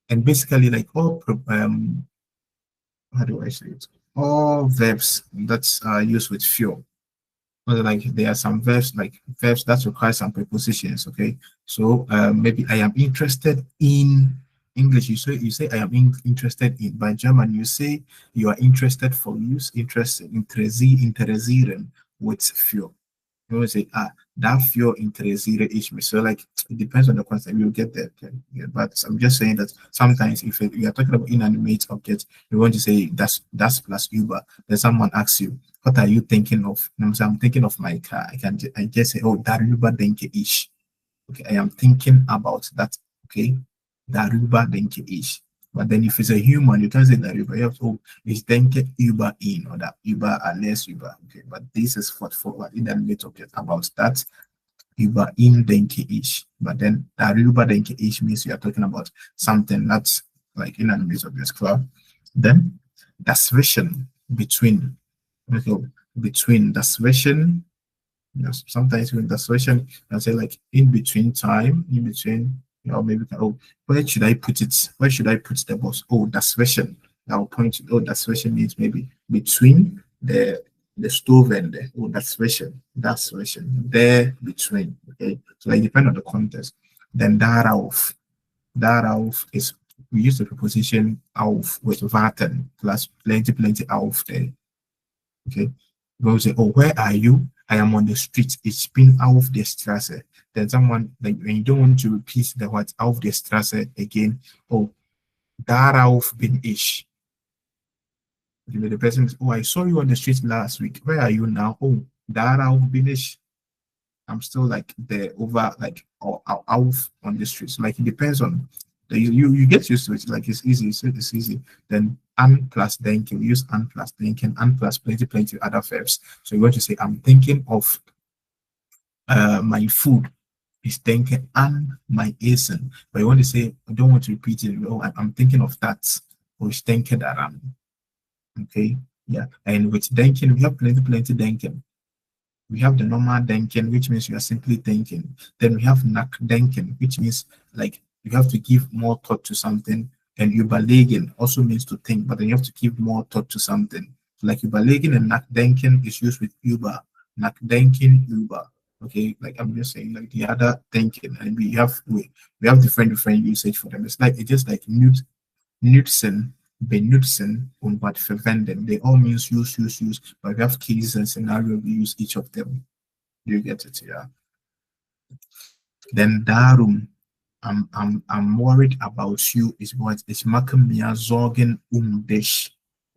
and basically like all how do I say it? All verbs that are used with fuel. Like there are some verbs that require some prepositions. Okay, so maybe I am interested in English. You say I am interested in. By German, you say you are interested for use. Interessieren with fuel. You will say, that fear interested is me. So like it depends on the concept. You'll get there. Okay? Yeah, but I'm just saying that sometimes if you are talking about inanimate objects, you want to say that's plus Uber. Then someone asks you, what are you thinking of? And I'm thinking of my car. I just say, oh, that Uber denke ish. Okay, I am thinking about that. Okay, Daruba denke ish. But then if it's a human, you can say Daruba. You have to, oh, it's denke Uber in or that Uber or less Uber. Okay, but this is for what in the middle object about that Uber in denke ish. But then Daruba denke ish means you are talking about something that's like in the middle object club. Then that's vision between. Okay, between that's vision. Yes, sometimes when the solution, I say like in between time, in between, maybe oh, where should I put it? Where should I put the box? Oh, that's version. I'll point to, oh, that's version means maybe between the stove and the, oh, that's version. That's version. There between. Okay. So it depends on the context. Then darauf is we use the preposition auf with warten plus plenty auf there. Okay. We'll say, oh, where are you? I am on the street. It's been auf der Straße. Then someone, like when you don't want to repeat the word auf der Straße again, oh, darauf bin ich. The person is, oh, I saw you on the street last week. Where are you now? Oh, darauf bin ich. I'm still like there over like or auf on the streets. Like it depends on you get used to it. Like it's easy. It's easy. Then and plus thinking. We use and plus thinking and plus plenty other verbs. So you're going to say I'm thinking of my food is thinking and my essen. But you want to say I don't want to repeat it. Oh, I'm thinking of that. Or is thinking that I'm okay. Yeah. And with thinking, we have plenty thinking. We have the normal denken, which means you are simply thinking. Then we have nakdenken, which means like you have to give more thought to something. And überlegen also means to think, but then you have to give more thought to something. So like überlegen and nakdenken is used with über, nakdenken, über. Okay, like I'm just saying, like the other thinking, and we have different usage for them. It's just like nutzen, benutzen, und what verwenden. They all means use, but we have cases and scenario, we use each of them. You get it, yeah. Then darum, I'm worried about you is what is machen mir Sorgen dich.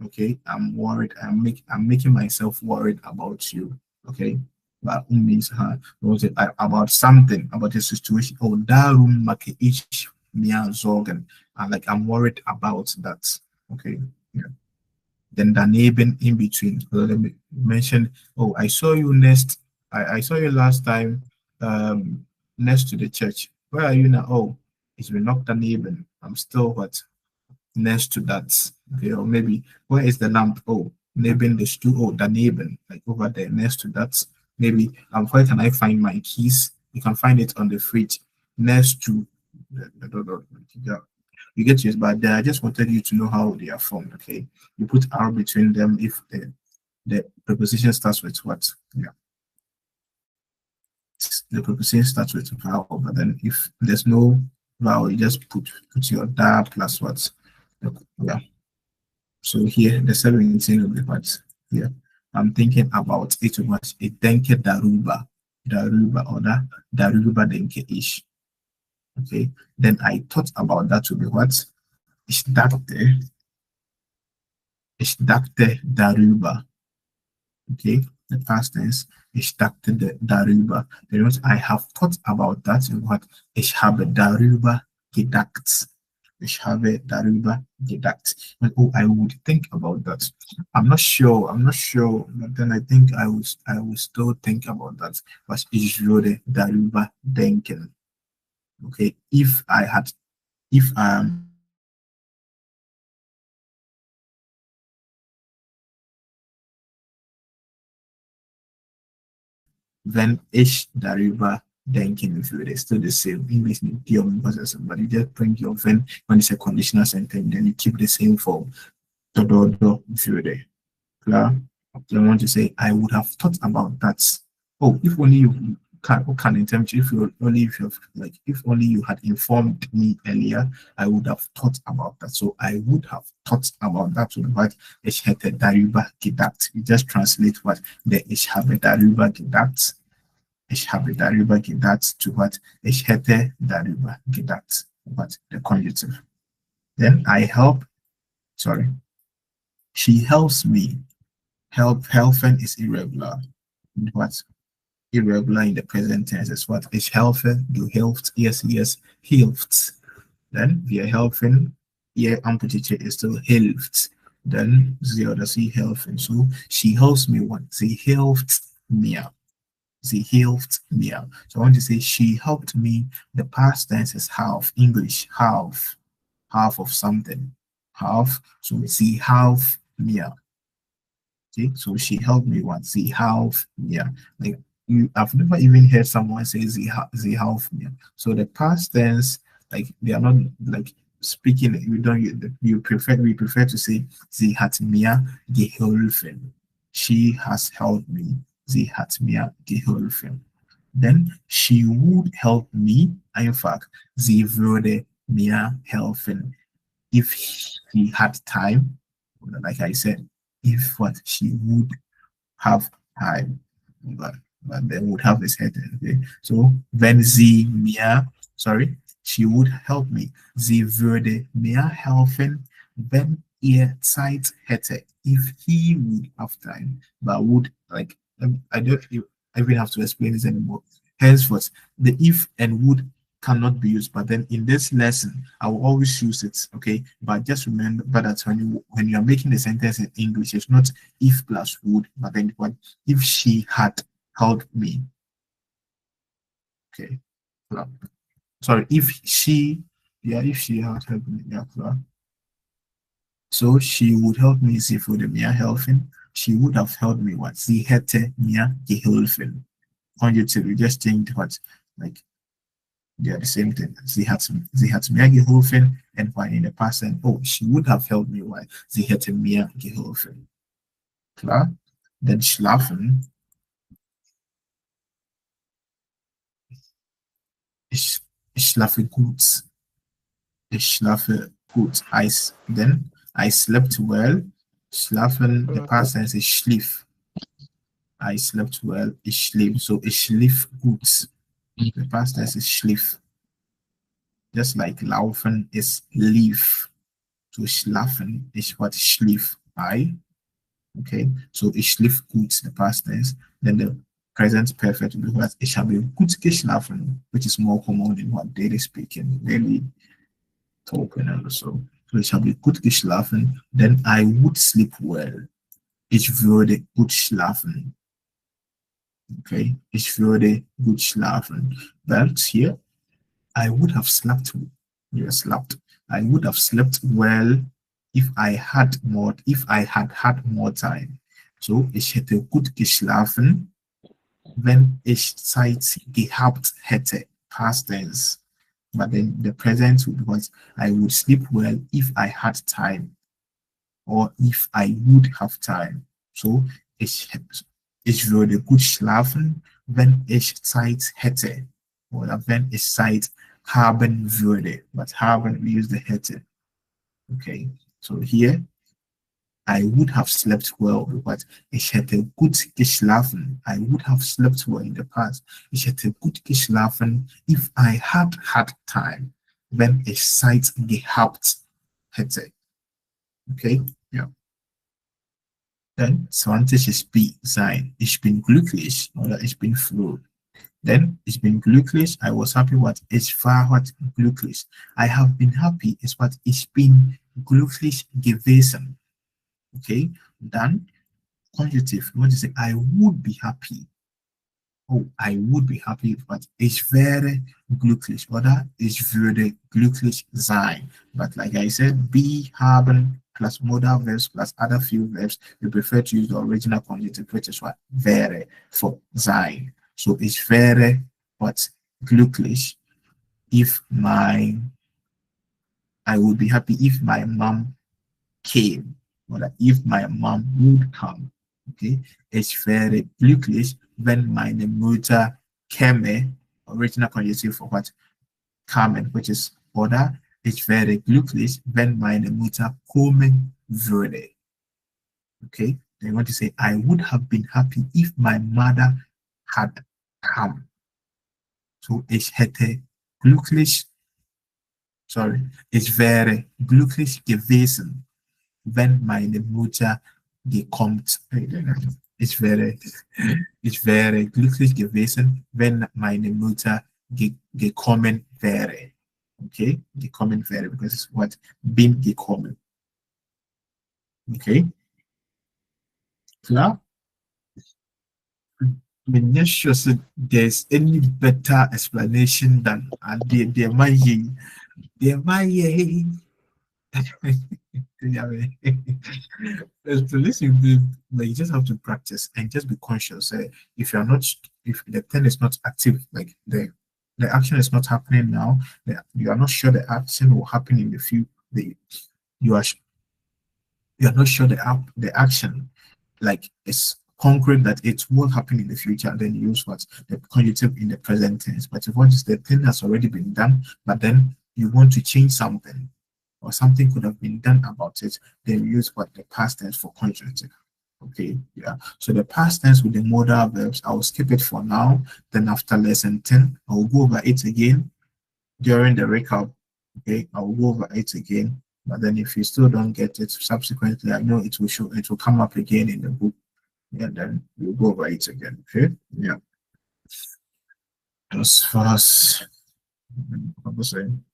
Okay, I'm worried. I'm making myself worried about you. Okay, but means about something, about the situation. Oh, darum mache ich mir Sorgen. And like I'm worried about that. Okay, yeah. Then daneben in between. Let me mention. Oh, I saw you I saw you last time. Next to the church. Where are you now? Oh, it's been knocked daneben. I'm still what? Next to that. Okay, or maybe where is the lamp? Oh, neben the stool. Oh, daneben, like over there, next to that. Maybe where can I find my keys? You can find it on the fridge next to you get yours, but I just wanted you to know how they are formed. Okay, you put R between them if the preposition starts with what? Yeah, the preposition starts with vowel, but then if there's no vowel, you just put your da plus what? Yeah. So here the 17 will be what? Yeah, I'm thinking about it too much. A denke daruba or daruba denke ish. Okay, then I thought about that to be what? Ich dachte darüber. Okay, the past tense. Ich dachte darüber. Then what I have thought about that and what? Ich habe darüber gedacht. Ich habe darüber gedacht. And, oh, I would think about that. I'm not sure, but then I think I will still think about that. Was ich würde darüber denken. Okay, if wenn ich darüber denken würde, it's still the same English idiom possessive, but you just bring your when it's a conditional sentence, then you keep the same form. Würde. Klar? I want to say I would have thought about that. Oh, if only you can interpret if only you had informed me earlier, I would have thought about that. So I would have thought about that to what ich hätte darüber gedacht. You just translate what the ich habe darüber gedacht ich habe darüber gedacht to what? Ich hätte darüber gedacht. What? The conjunctive. Then I help, sorry. She helps me. Helfen is irregular. What? Irregular in the present tense is what? Ich helfe, du hilft, yes, hilft. Then wir helfen, ihr Amplitude is still hilft. Then sie oder sie helfen. So she helps me what? Sie hilft mir. Sie hilft mir. So I want to say she helped me. The past tense is half. English, half. Half of something. Half. So sie half mir. Okay, so she helped me what? Sie half mir. Like I've never even heard someone say sie half mir. So the past tense, like they are not like speaking. We prefer to say sie hat mir geholfen. She has helped me. Sie hat mir geholfen. Then she would help me. In fact, sie würde mir helfen if she had time. Like I said, if what she would have time, but then would have this head. Okay? So wenn sie mir, sorry, she would help me. Sie würde mir helfen, wenn ihr Zeit hätte. If he would have time, but would like I don't even have to explain this anymore. Henceforth, the if and would cannot be used, but then in this lesson I will always use it. Okay, but just remember that when you are making the sentence in English, it's not if plus would, but then what? If she had helped me. Okay, sorry, if she had helped me, yeah, so she would help me. Sie würde mir helfen. She would have helped me. What? Sie hätte mir geholfen. Conjunctive, we just changed what, like they are the same thing. Sie hat mir geholfen, and when in the past, and oh, she would have helped me. Why? Sie hätte mir geholfen. Klar? Then schlafen. Ich schlafe gut. Ich schlafe gut. Then I slept well. Schlafen, the past tense is schlief. I slept well. Ich schlief. So ich schlief gut. The past tense is schlief. Just like laufen is lief. So schlafen is what? Schlief. Okay. So ich schlief gut, the past tense. Then the present perfect will be what? Ich habe gut geschlafen, which is more common in what daily speaking, daily talking and so. So ich habe gut geschlafen. Then I would sleep well. Ich würde gut schlafen. Okay, ich würde gut schlafen. But here, I would have slept. I would have slept well if I had had more time. So ich hätte gut geschlafen, wenn ich Zeit gehabt hätte. Past tense. But then the present was I would sleep well if I had time, or if I would have time. So ich würde gut schlafen, wenn ich Zeit hätte, oder wenn ich Zeit haben würde. But haben, we use the hätte. Okay, so here I would have slept well, but ich hätte gut geschlafen. I would have slept well in the past. Ich hätte gut geschlafen if I had had time, wenn ich Zeit gehabt hätte. Okay, ja. Dann 20 ist be, sein. Ich bin glücklich oder ich bin froh. Then ich bin glücklich. I was happy. What? Ich war what? Glücklich. I have been happy is what? Ich bin glücklich gewesen. Okay. Dann conjunctive. You want to say I would be happy. Oh, I would be happy. But ich wäre glücklich oder ich würde glücklich sein. But like I said, be, haben plus modal verbs plus other few verbs. We prefer to use the original conjunctive, which is what? Wäre for sein. So ich wäre what? Glücklich if I would be happy if my mom came, or if my mom would come. Okay, ich wäre glücklich, wenn meine Mutter käme. Original conjunctive for what? Kamen, which is oder ich wäre glücklich, wenn meine Mutter kommen würde. Okay, they want to say I would have been happy if my mother had kam. So ich hätte glücklich, sorry, ich wäre glücklich gewesen, wenn meine Mutter gekommen. Ich wäre glücklich gewesen, wenn meine Mutter gekommen wäre. Okay, gekommen wäre, because it's what bin gekommen. Okay, klar. I'm not sure so there's any better explanation than the Maye. The Maye. To listen, like, you just have to practice and just be conscious. If you're not, if the thing is not active, like the action is not happening now, you are not sure the action will happen in the future. You are you are not sure the action like is concrete that it will happen in the future, then you use what the conjunctive in the present tense. But if what is the thing has already been done, but then you want to change something or something could have been done about it, then you use what the past tense for conjunctive. Okay, yeah. So the past tense with the modal verbs, I will skip it for now. Then after lesson 10, I will go over it again during the recap. Okay, I will go over it again. But then if you still don't get it subsequently, I know it will show, it will come up again in the book. And then we'll go over it again. Okay, yeah. As far as I was saying.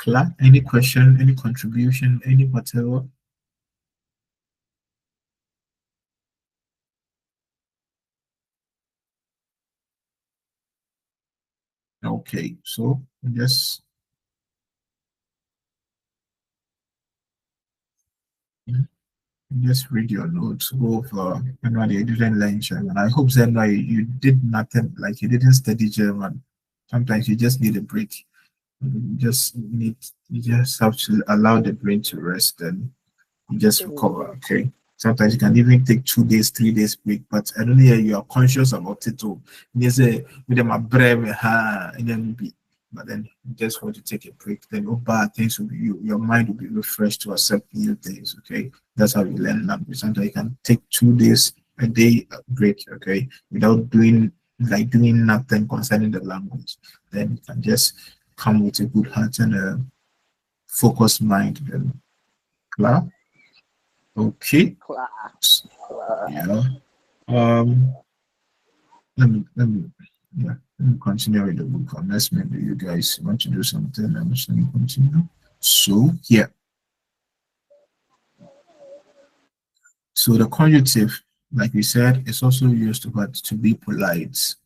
Clark, any question, any contribution, any whatever? Okay, so just read your notes, go over when you didn't learn German. I hope that you did nothing, like you didn't study German. Sometimes you just need a break. You just have to allow the brain to rest and you just recover. Okay. Sometimes you can even take 2 days, 3 days break, but I don't know you are conscious about it too. There's a with them a brave and then be, but then you just want to take a break. Then all bad things will be your mind will be refreshed to accept new things. Okay, that's how you learn language. Sometimes you can take 2 days a day break. Okay, without doing nothing concerning the language. Then you can just come with a good heart and a focused mind. Then, klar. Okay. Yeah. Um. Let me continue with the book. Unless maybe you guys want to do something. I'm just going to continue. So yeah. So the conjunctive, like we said, is also used to be polite.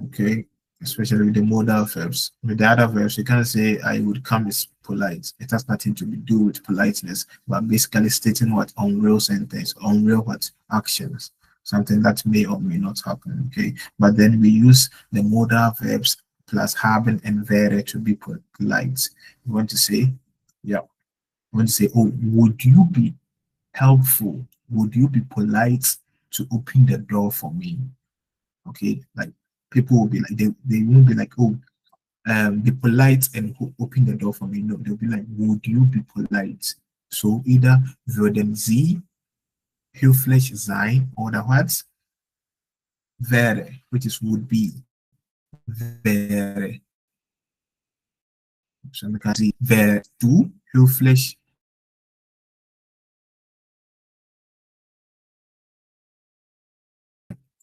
Okay, especially with the modal verbs. With the other verbs, you can't say I would come is polite. It has nothing to do with politeness, but basically stating what unreal sentence, unreal what actions, something that may or may not happen. Okay, but then we use the modal verbs plus haben and wäre to be polite. You want to say, yeah, you want to say, oh, would you be helpful? Would you be polite to open the door for me? Okay, like people will be like they won't be like, oh, be polite and open the door for me. No, they'll be like, would you be polite? So either würden Sie höflich sein oder what? Wäre, which is would be. Wäre. So man kann sie, wär du höflich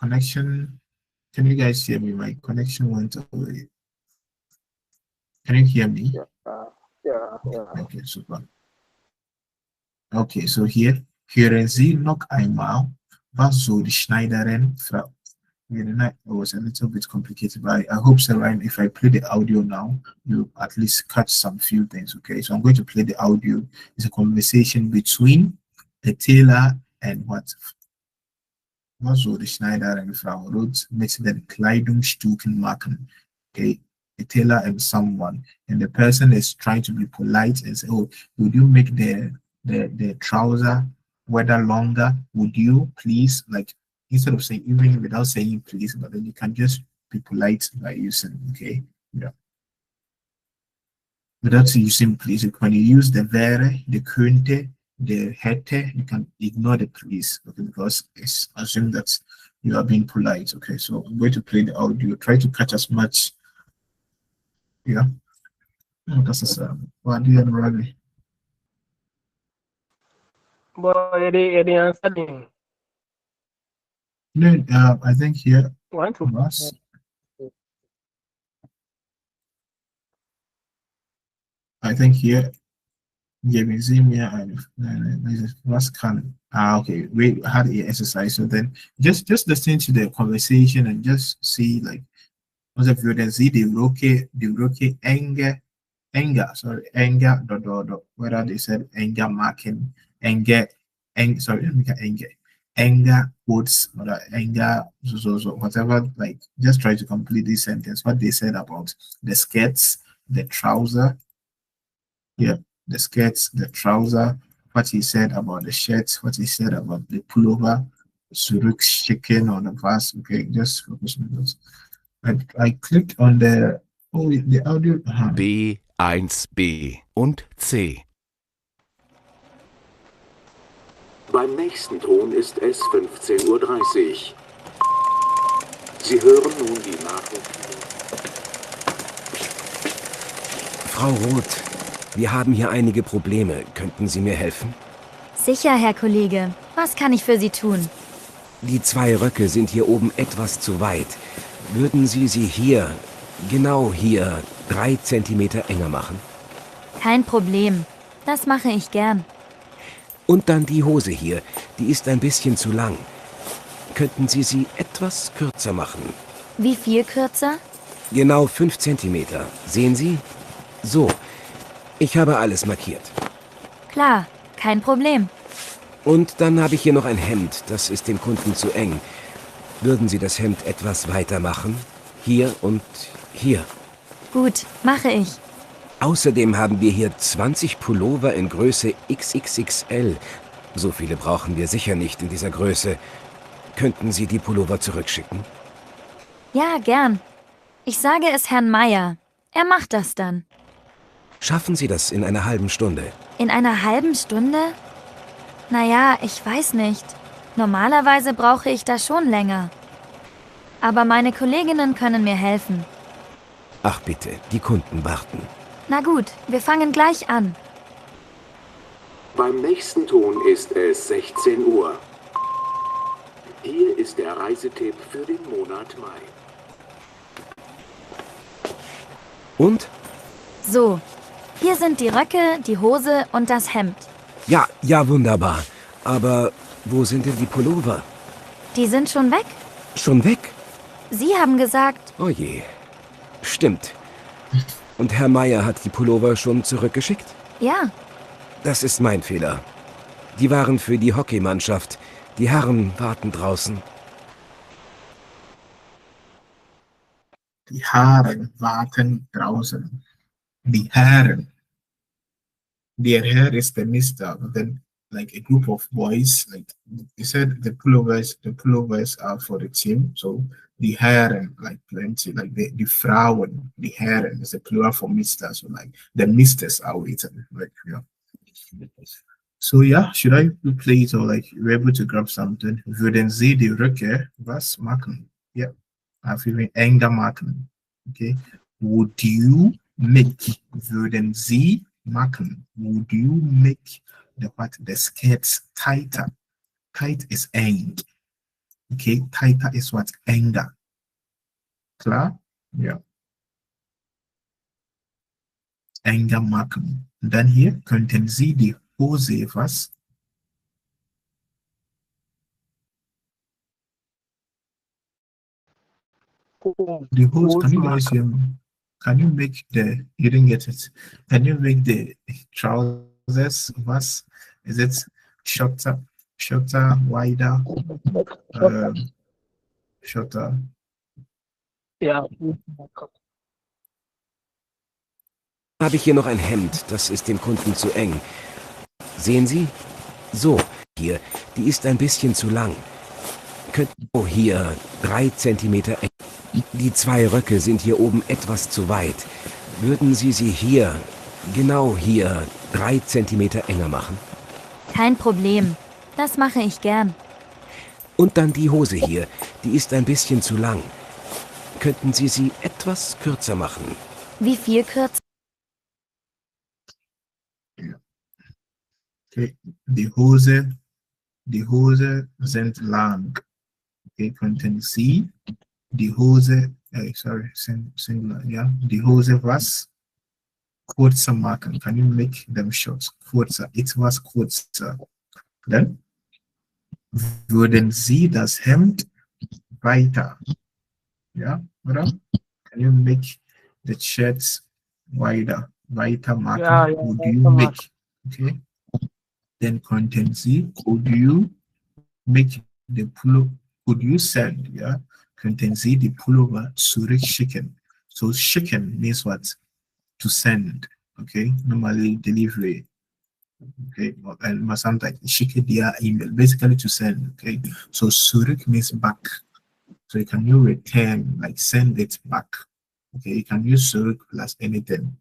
connection. Can you guys hear me? My connection went away. Can you hear me? Yeah. Okay, super. Okay, so hier hören Sie noch einmal, was so die Schneiderin Frau. It was a little bit complicated, but I hope so, Ryan, if I play the audio now, you at least catch some few things. Okay, so I'm going to play the audio. It's a conversation between the tailor and what? Was so die Schneiderin Frau Roth mit den Kleidungsstücken machen. Okay, a tailor and someone, and the person is trying to be polite and say, "Oh, would you make the trouser whether longer, would you please, like instead of saying even without saying please, but then you can just be polite by using, okay? Yeah. Without using please, when you use the vere, the könnte, the hätte, you can ignore the please, okay, because it's assumed that you are being polite, okay? So I'm going to play the audio, try to catch as much, yeah. That's what do you know? But they answer them. No, I think here Want to was I think here Gemizimia and was can okay, we had a exercise. So then just listen to the conversation and just see like what's the view see the roke anger, sorry, anger dot whether they said anger marking, anger, sorry, let me get anger quotes or anger so whatever, like just try to complete this sentence. What they said about the skirts, the trouser, yeah, the skirts, the trouser, what he said about the shirts, what he said about the pullover, Zurich chicken on the vase. Okay, just focus on those. I clicked on the the audio. B, 1b und C. Beim nächsten Ton ist es 15:30 Uhr. Sie hören nun die Nachrichten. Frau Roth, wir haben hier einige Probleme. Könnten Sie mir helfen? Sicher, Herr Kollege. Was kann ich für Sie tun? Die 2 Röcke sind hier oben etwas zu weit. Würden Sie sie hier, genau hier, 3 Zentimeter enger machen? Kein Problem. Das mache ich gern. Und dann die Hose hier, die ist ein bisschen zu lang. Könnten Sie sie etwas kürzer machen? Wie viel kürzer? Genau 5 Zentimeter. Sehen Sie? So, ich habe alles markiert. Klar, kein Problem. Und dann habe ich hier noch ein Hemd, das ist dem Kunden zu eng. Würden Sie das Hemd etwas weiter machen? Hier und hier. Gut, mache ich. Außerdem haben wir hier 20 Pullover in Größe XXXL. So viele brauchen wir sicher nicht in dieser Größe. Könnten Sie die Pullover zurückschicken? Ja, gern. Ich sage es Herrn Meier. Er macht das dann. Schaffen Sie das in einer halben Stunde? In einer halben Stunde? Naja, ich weiß nicht. Normalerweise brauche ich da schon länger. Aber meine Kolleginnen können mir helfen. Ach bitte, die Kunden warten. Na gut, wir fangen gleich an. Beim nächsten Ton ist es 16 Uhr. Hier ist der Reisetipp für den Monat Mai. Und? So, hier sind die Röcke, die Hose und das Hemd. Ja, wunderbar. Aber wo sind denn die Pullover? Die sind schon weg? Schon weg? Sie haben gesagt... Oh je. Stimmt. Und Herr Meier hat die Pullover schon zurückgeschickt? Ja. Das ist mein Fehler. Die waren für die Hockeymannschaft. Die Herren warten draußen. Die Herren warten draußen. Die Herren. Der Herr is the mister, but then like a group of boys, like he said the pullovers are for the team. So the Herren, like plenty, like the Frauen, the Herren is a plural for mister. So like the misters are waiting. Like So yeah, should I play it or like you're able to grab something? Würden Sie die Röcke was machen? Yeah. I've even Anger machen. Okay. Would you make? Würden Sie machen? Would you make the skirts tighter? Tight is eng. Okay, tighter is what? Enger. Klar? Yeah. Enger machen. Dann hier könnten Sie die Hose was? The hose, can you guys hear me? Can you make the, you didn't get it. Can you make the trousers was? Is it shorter, wider, shorter? Ja. Habe ich hier noch ein Hemd, das ist dem Kunden zu eng. Sehen Sie? So, hier, die ist ein bisschen zu lang. Oh, hier, 3 Zentimeter eng. Die 2 Röcke sind hier oben etwas zu weit. Würden Sie sie hier, genau hier, 3 Zentimeter enger machen? Kein Problem. Das mache ich gern. Und dann die Hose hier, die ist ein bisschen zu lang. Könnten Sie sie etwas kürzer machen? Wie viel kürzer? Okay, die Hose sind lang. Okay, könnten Sie die Hose, sorry, singular, ja, die Hose was kurzer machen? Can you make them short? Kurzer, etwas kurzer. Dann würden Sie das Hemd weiter, ja, oder? Can you make the shirts weiter machen? Yeah, Would yeah, you come on. make, okay? Then content C, could you make the pullover, could you send, yeah, content C, the pullover zurückschicken. So schicken means what? To send, okay? Normally delivery, okay? And sometimes schicke via email, basically to send, okay? So zurück means back. So you can use return, like send it back, okay? You can use zurück plus anything,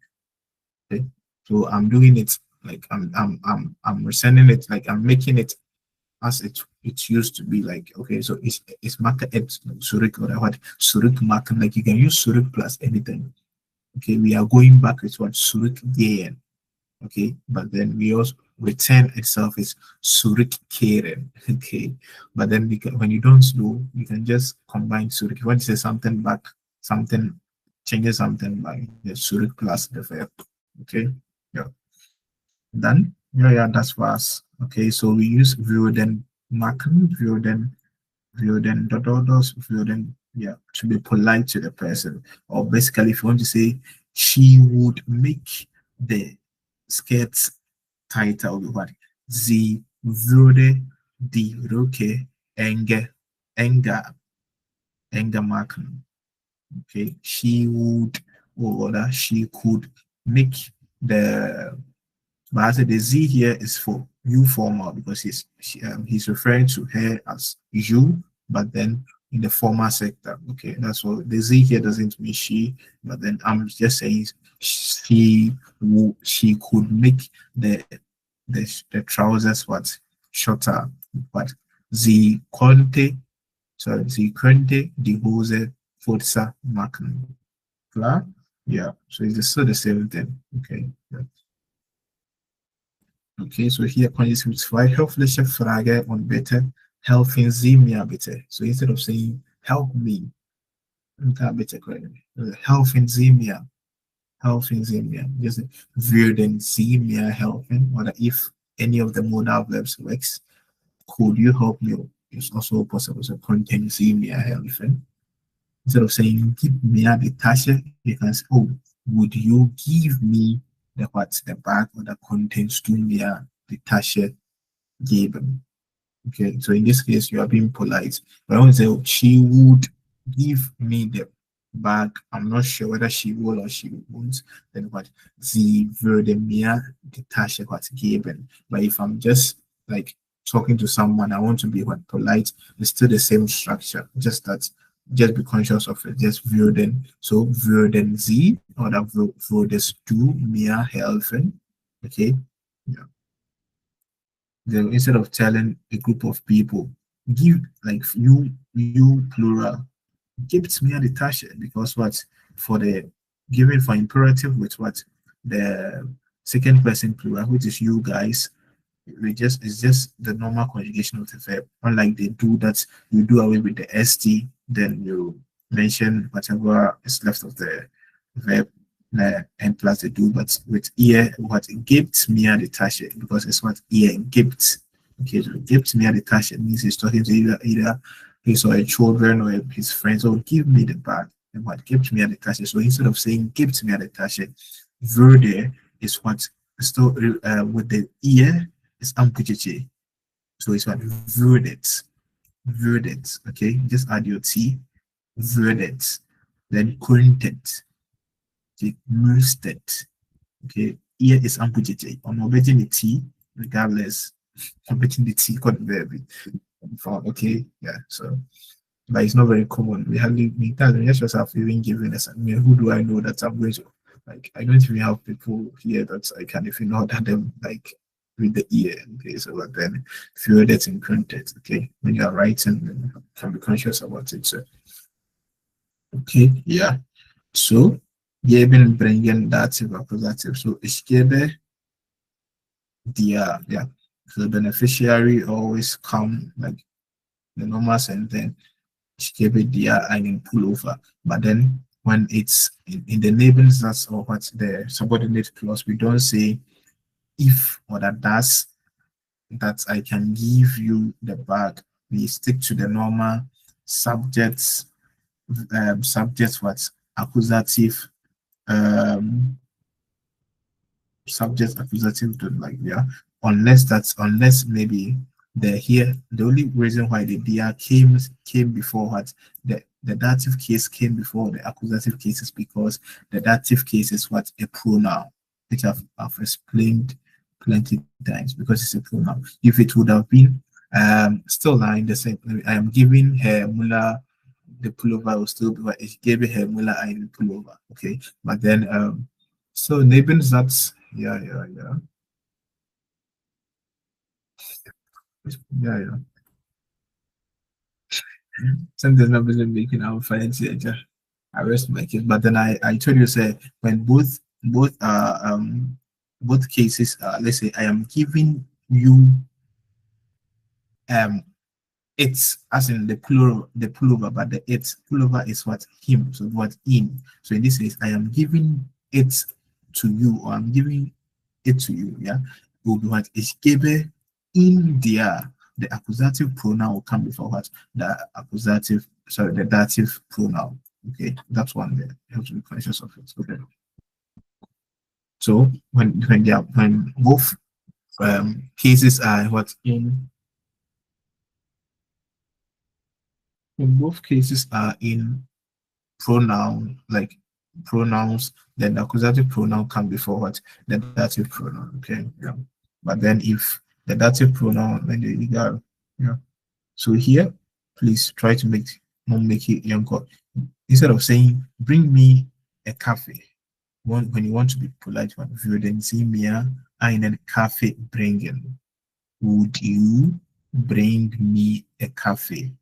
okay? So I'm doing it like I'm sending it, like I'm making it as it used to be, like, okay, so it's marked at zurück or what zurück mark, like you can use zurück plus anything, okay? We are going back with what zurückgehen, okay? But then we also return itself is zurückkehren, okay? But then when you don't know, you can just combine zurück. When you say something back, something changes something by the zurück plus the verb, okay? Yeah. Then yeah, that's was okay. So we use würden machen, würden yeah, to be polite to the person. Or basically, if you want to say she would make the skirts tighter, or what? Sie würde die Röcke enger machen. Okay, she would, or she could make the, but I said the Z here is for you formal because he's referring to her as you, but then in the formal sector. Okay, that's what the Z here doesn't mean she, but then I'm just saying she could make the trousers what shorter, but sie könnte die Hose kürzer machen. Klar? Yeah, so it's still the same thing. Okay. Yeah. Okay, so hier kann ich mit 2 höfliche Frage und bitte helfen Sie mir bitte. So instead of saying help me, bitte helfen Sie mir. Just würden Sie mir helfen, or if any of the modal verbs works, could you help me? It's also possible. So könnten Sie mir helfen. Instead of saying give me the Tasche, you can say, oh, would you give me the bag or the contents to me the Tasche geben. Okay, so in this case you are being polite. But I want to say, oh, she would give me the bag. I'm not sure whether she will or she won't. Then what? Sie würde mir die Tasche geben. But if I'm just like talking to someone, I want to be polite. It's still the same structure. Just be conscious of it. Just würden. So würden Sie oder würdest du mir helfen? Okay. Yeah. Then instead of telling a group of people, give, like you plural, gibt mir die Tasche, because what for the given for imperative with what the second person plural, which is you guys, it's just the normal conjugation of the verb. Unlike they do that, you do away with the st, then you mention whatever is left of the verb and plus the do, but with ear, what gibt mir die Tasche, because it's what ear gibt. Okay, so gibt mir die Tasche means he's talking to either his or his children or his friends, or give me the bag. And what gibt mir die Tasche? So instead of saying gibt mir die Tasche, würde is what still with the ear is amputate. So it's what würdet. Okay, just add your T. Würdet. Then könntet. Okay, müsstet. Okay, ear is amputated. On obeying the T, regardless, between the T called baby. Okay, yeah, so but it's not very common. We hardly meet that. Just yourself even giving us. I mean, who do I know that I'm going to like? I don't even have people here that I can if you know that them like with the ear. Okay, so but then if you that's in context, okay, when you are writing, then you can be conscious about it. So okay, yeah. So geben bringen dative accusative. So ich gebe dir, yeah. So the beneficiary always come like the normal sentence. Ich gebe dir einen Pullover. But then when it's in the Nebensatz or what's the subordinate clause, we don't say if or that does that I can give you the bag. We stick to the normal subjects, subjects what's accusative, subject accusative to like yeah, unless maybe the only reason why the DR came before what the dative case came before the accusative case is because the dative case is what a pronoun, which I've explained plenty times because it's a pronoun. If it would have been still lying the same, I am giving her Mula the pullover will still be what it gave her Mula einen pullover. Okay, but then so Nebensatz, yeah. Yeah. Sometimes I'm really making our fancy. I rest my case, but then I told you say when both both cases let's say I am giving you it's as in the plural the pullover, but the it's pullover is what him, so what in. So in this case I am giving it to you or I'm giving it to you, yeah. It will be what is given in there. The accusative pronoun will come before what the accusative, sorry, the dative pronoun. Okay, that's one there. You have to be conscious of it. Okay. So when both cases are what in when both cases are in pronoun like pronouns, then the accusative pronoun come before what the dative pronoun. Okay, yeah. But then if the dative pronoun, then you got yeah. So here, please try to make it younger. Instead of saying bring me a coffee, when you want to be polite, if you then see me einen Kaffee bringen, would you bring me a coffee?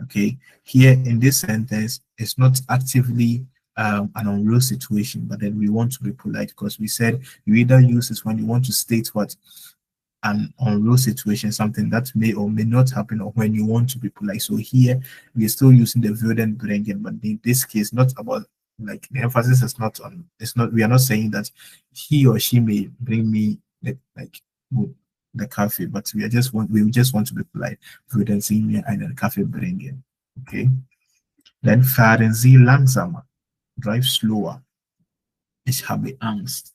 Okay, here in this sentence, it's not actively an unreal situation, but then we want to be polite because we said you either use this when you want to state what an unreal situation, something that may or may not happen, or when you want to be polite. So here we are still using the würden bringen, but in this case, not about like the emphasis is not on. It's not. We are not saying that he or she may bring me the coffee, but we just want to be polite. Würden Sie mir einen Kaffee bringen? Okay. Then fahren Sie langsamer. Drive slower. Ich habe Angst.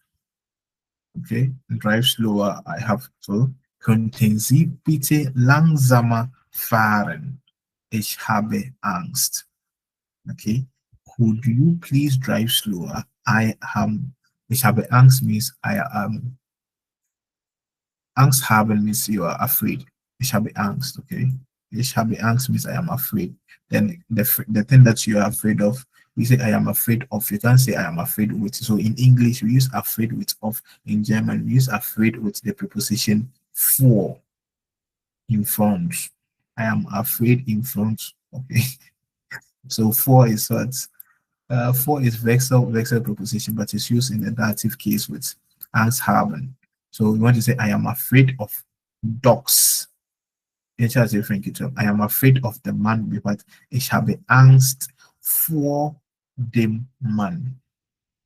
Okay, drive slower. I have to. Könnten Sie bitte langsamer fahren? Ich habe Angst. Okay, could you please drive slower? Ich habe Angst means I am. Angst haben means you are afraid. Ich habe Angst. Okay, ich habe Angst means I am afraid. Then the thing that you are afraid of, we say I am afraid of. You can't say I am afraid with. So in English, we use afraid with of. In German, we use afraid with the preposition for in front. I am afraid in front. Okay. So for is what? For is vexel preposition, but it's used in the dative case with Angst haben. So we want to say I am afraid of dogs. I am afraid of the man because ich habe Angst vor dem Mann.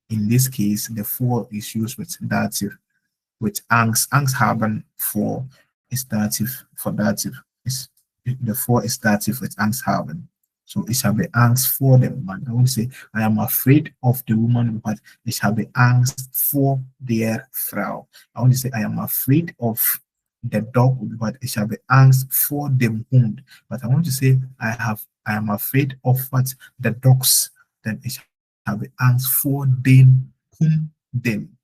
In this case, the for is used with dative, with Angst. Angst haben for is dative for dative. The for is dative with Angst haben. So ich habe Angst vor dem Mann. I want to say I am afraid of the woman, but ich habe Angst vor der Frau. I want to say I am afraid of the dog, but ich habe Angst vor dem Hund. But I want to say I am afraid of what the dogs. Then ich habe Angst vor den Hunden.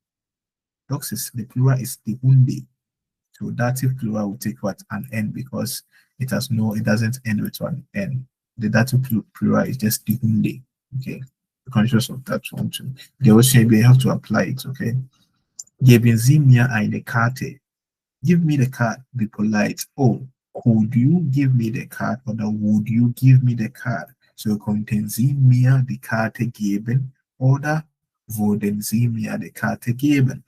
Dogs is the plural is the Hunde. So dative plural will take what? An N, because it doesn't end with one N. The dative plural is just the hunde. Okay. Be conscious of that one too. The also you have to apply it, okay? Geben Sie mir eine Karte. Give me the card. Be polite. Oh, could you give me the card? Or would you give me the card? So könnten Sie mir die Karte geben? Oder würden Sie mir die Karte geben?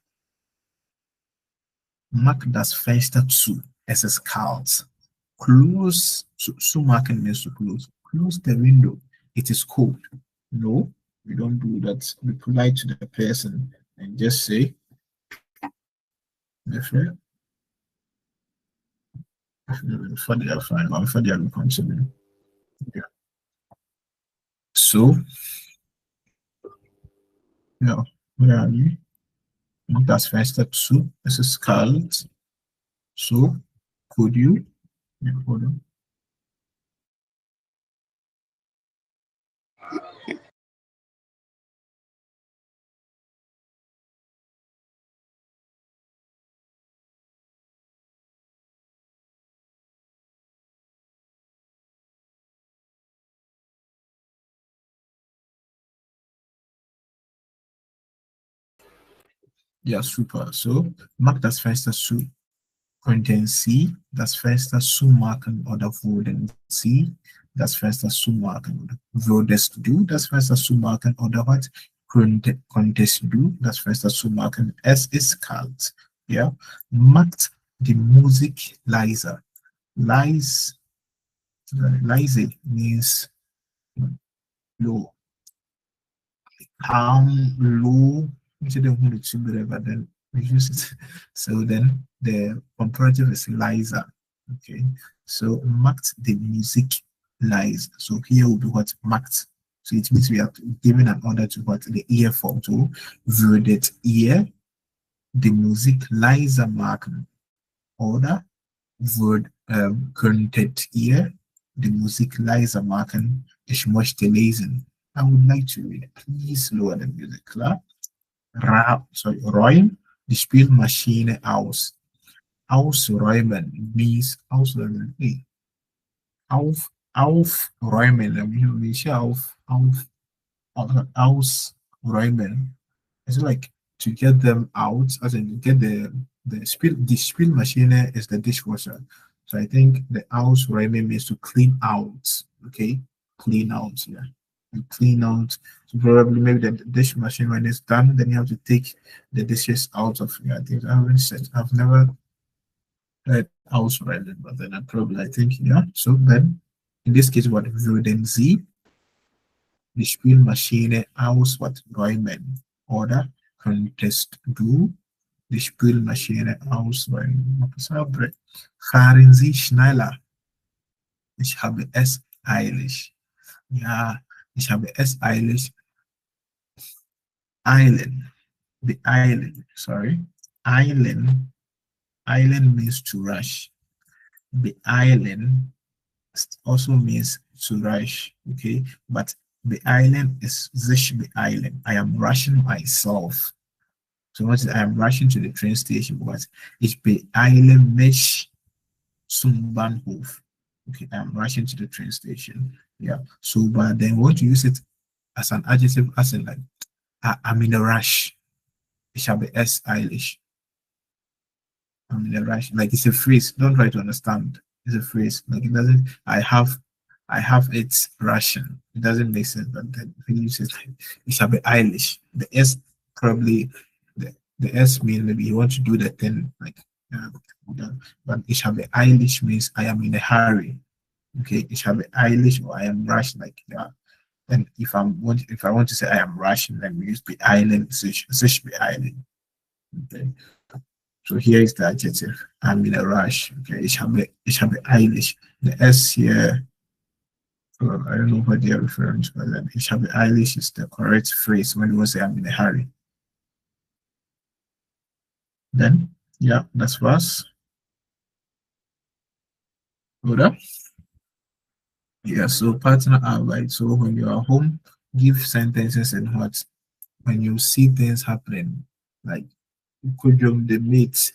Mach das Fenster zu. Es ist kalt. Close. Zu machen means to close. Close the window. It is cold. No, we don't do that. Be polite to the person and just say, for the continue. Yeah. So, yeah, where are you? Das Fenster zu. Es ist kalt. So, could you? Yeah, hold on. Ja, super. So, mach das Fenster zu. Könnten Sie das Fenster zumachen oder würden Sie das Fenster zumachen? Oder würdest du das Fenster zumachen oder was? Könntest du das Fenster zumachen? Es ist kalt. Ja, macht die Musik leiser. Leise means low. Low. Then we use it. So then the comparative is leiser. Okay. So macht the music leise. So here will be what macht. So it means we are giving an order to what the ear form to würdet ihr die Musik leiser machen. Oder könntet ihr die Musik leiser machen? Ich möchte lesen. I would like to read. Please lower the music, klar? Räum die Spielmaschine aus. Ausräumen means ausräumen. Nee. Aufräumen. Ausräumen. It's like to get them out, as in get the Spielmaschine is the dishwasher. So I think the ausräumen means to clean out. Okay, clean out. Yeah. You clean out. So probably maybe the dish machine, when it's done, then you have to take the dishes out of your things. I haven't said, I've never heard ausräumen, but then I think, yeah. So then in this case, what würden Sie die Spülmaschine ausräumen? Oder könntest du die Spülmaschine ausräumen? Fahren Sie schneller. Ich habe es eilig. Ja, ich habe es eilig. Eilen. Sorry. Eilen means to rush. The island also means to rush. Okay, but the island is sich beeilen. I am rushing myself. So what is I am rushing to the train station? But ich beeile mich zum Bahnhof. Okay, I am rushing to the train station. Yeah. So, but then we want to use it as an adjective, as in like, I'm in a rush. Ich habe es eilig. I'm in a rush. Like it's a phrase. Don't try to understand. It's a phrase. Like it doesn't. I have it rushing. It doesn't make sense. But then when you say like, ich habe eilig, the S probably the S means maybe you want to do the thing like. But ich habe eilig means I am in a hurry. Okay, ich habe eilig or I am rushing, like yeah. And if I want to say I am rushing, then we use beeilen, sich beeilen. Okay. So here is the adjective. I'm in a rush. Okay, ich habe eilig. The S here, I don't know what they are referring to, but then ich habe eilig is the correct phrase when you say I'm in a hurry. Then yeah, that's was. Oder? Yeah, so partner Arbeit. So when you are home, give sentences and what when you see things happening, like could you the meet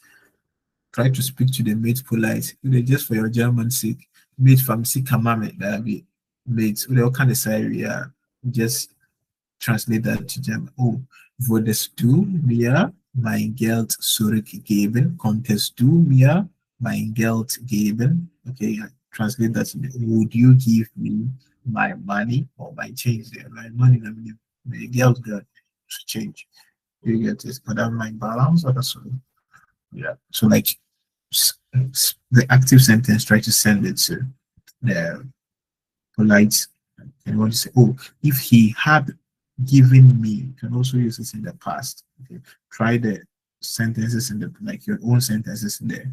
try to speak to the mate polite. Just for your German's sake, mate from Sikamame, that be mate. They all kind of say, yeah, just translate that to German. Oh, würdest du mir mein Geld zurückgeben? Konntest du mir mein Geld geben? Okay, translate that to would you give me my money or my change there? My money, I mean, my Geld got change. You get it, but I'm my balance or that's all. Yeah. So like the active sentence, try to send it to the polite. And want to say, oh, if he had given me, you can also use this in the past. Okay. Try the sentences in the like your own sentences in the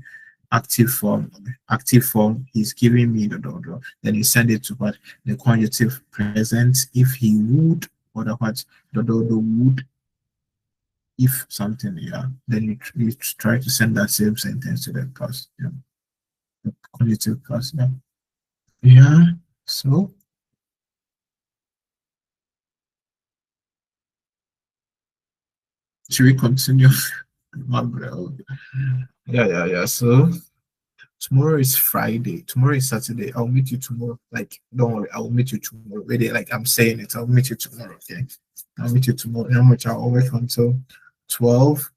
active form. Active form, he's giving me the dot. Then you send it to what the conjunctive present. If he would, or the what the would. If something, yeah, then you try to send that same sentence to the past, yeah, the conjunctive past, yeah, yeah. So should we continue? Yeah. So tomorrow is Friday. Tomorrow is Saturday. I'll meet you tomorrow. Like, don't worry, I'll meet you tomorrow. Really, like I'm saying it. I'll meet you tomorrow. Okay, I'll meet you tomorrow. How much I'll work until 12.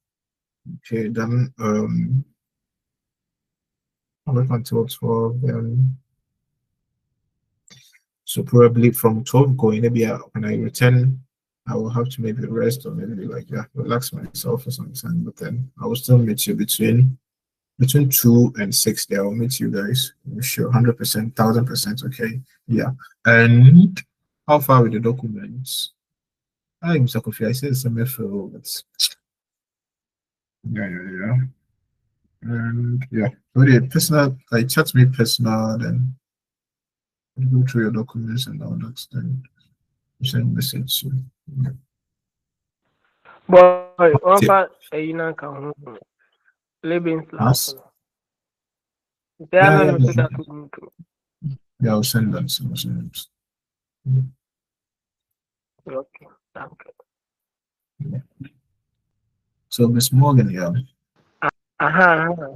Okay, then I'll work until 12. Then so probably from 12 going, maybe when I return, I will have to maybe rest or maybe like relax myself or something. But then I will still meet you between 2 and 6 there. I'll meet you guys. I'm sure 100%, 1000%. Okay. Yeah. And how far with the documents? I'm Mr. Kofi. I said it's a method, but yeah. And yeah. So the personal, like chat me personal, then go through your documents and all that. Then you send message. So, yeah. Boy, what about living Us? Yeah, Yeah, I'll send that. So I'll send it. okay, thank you. So Miss Morgan, yeah. Uh-huh.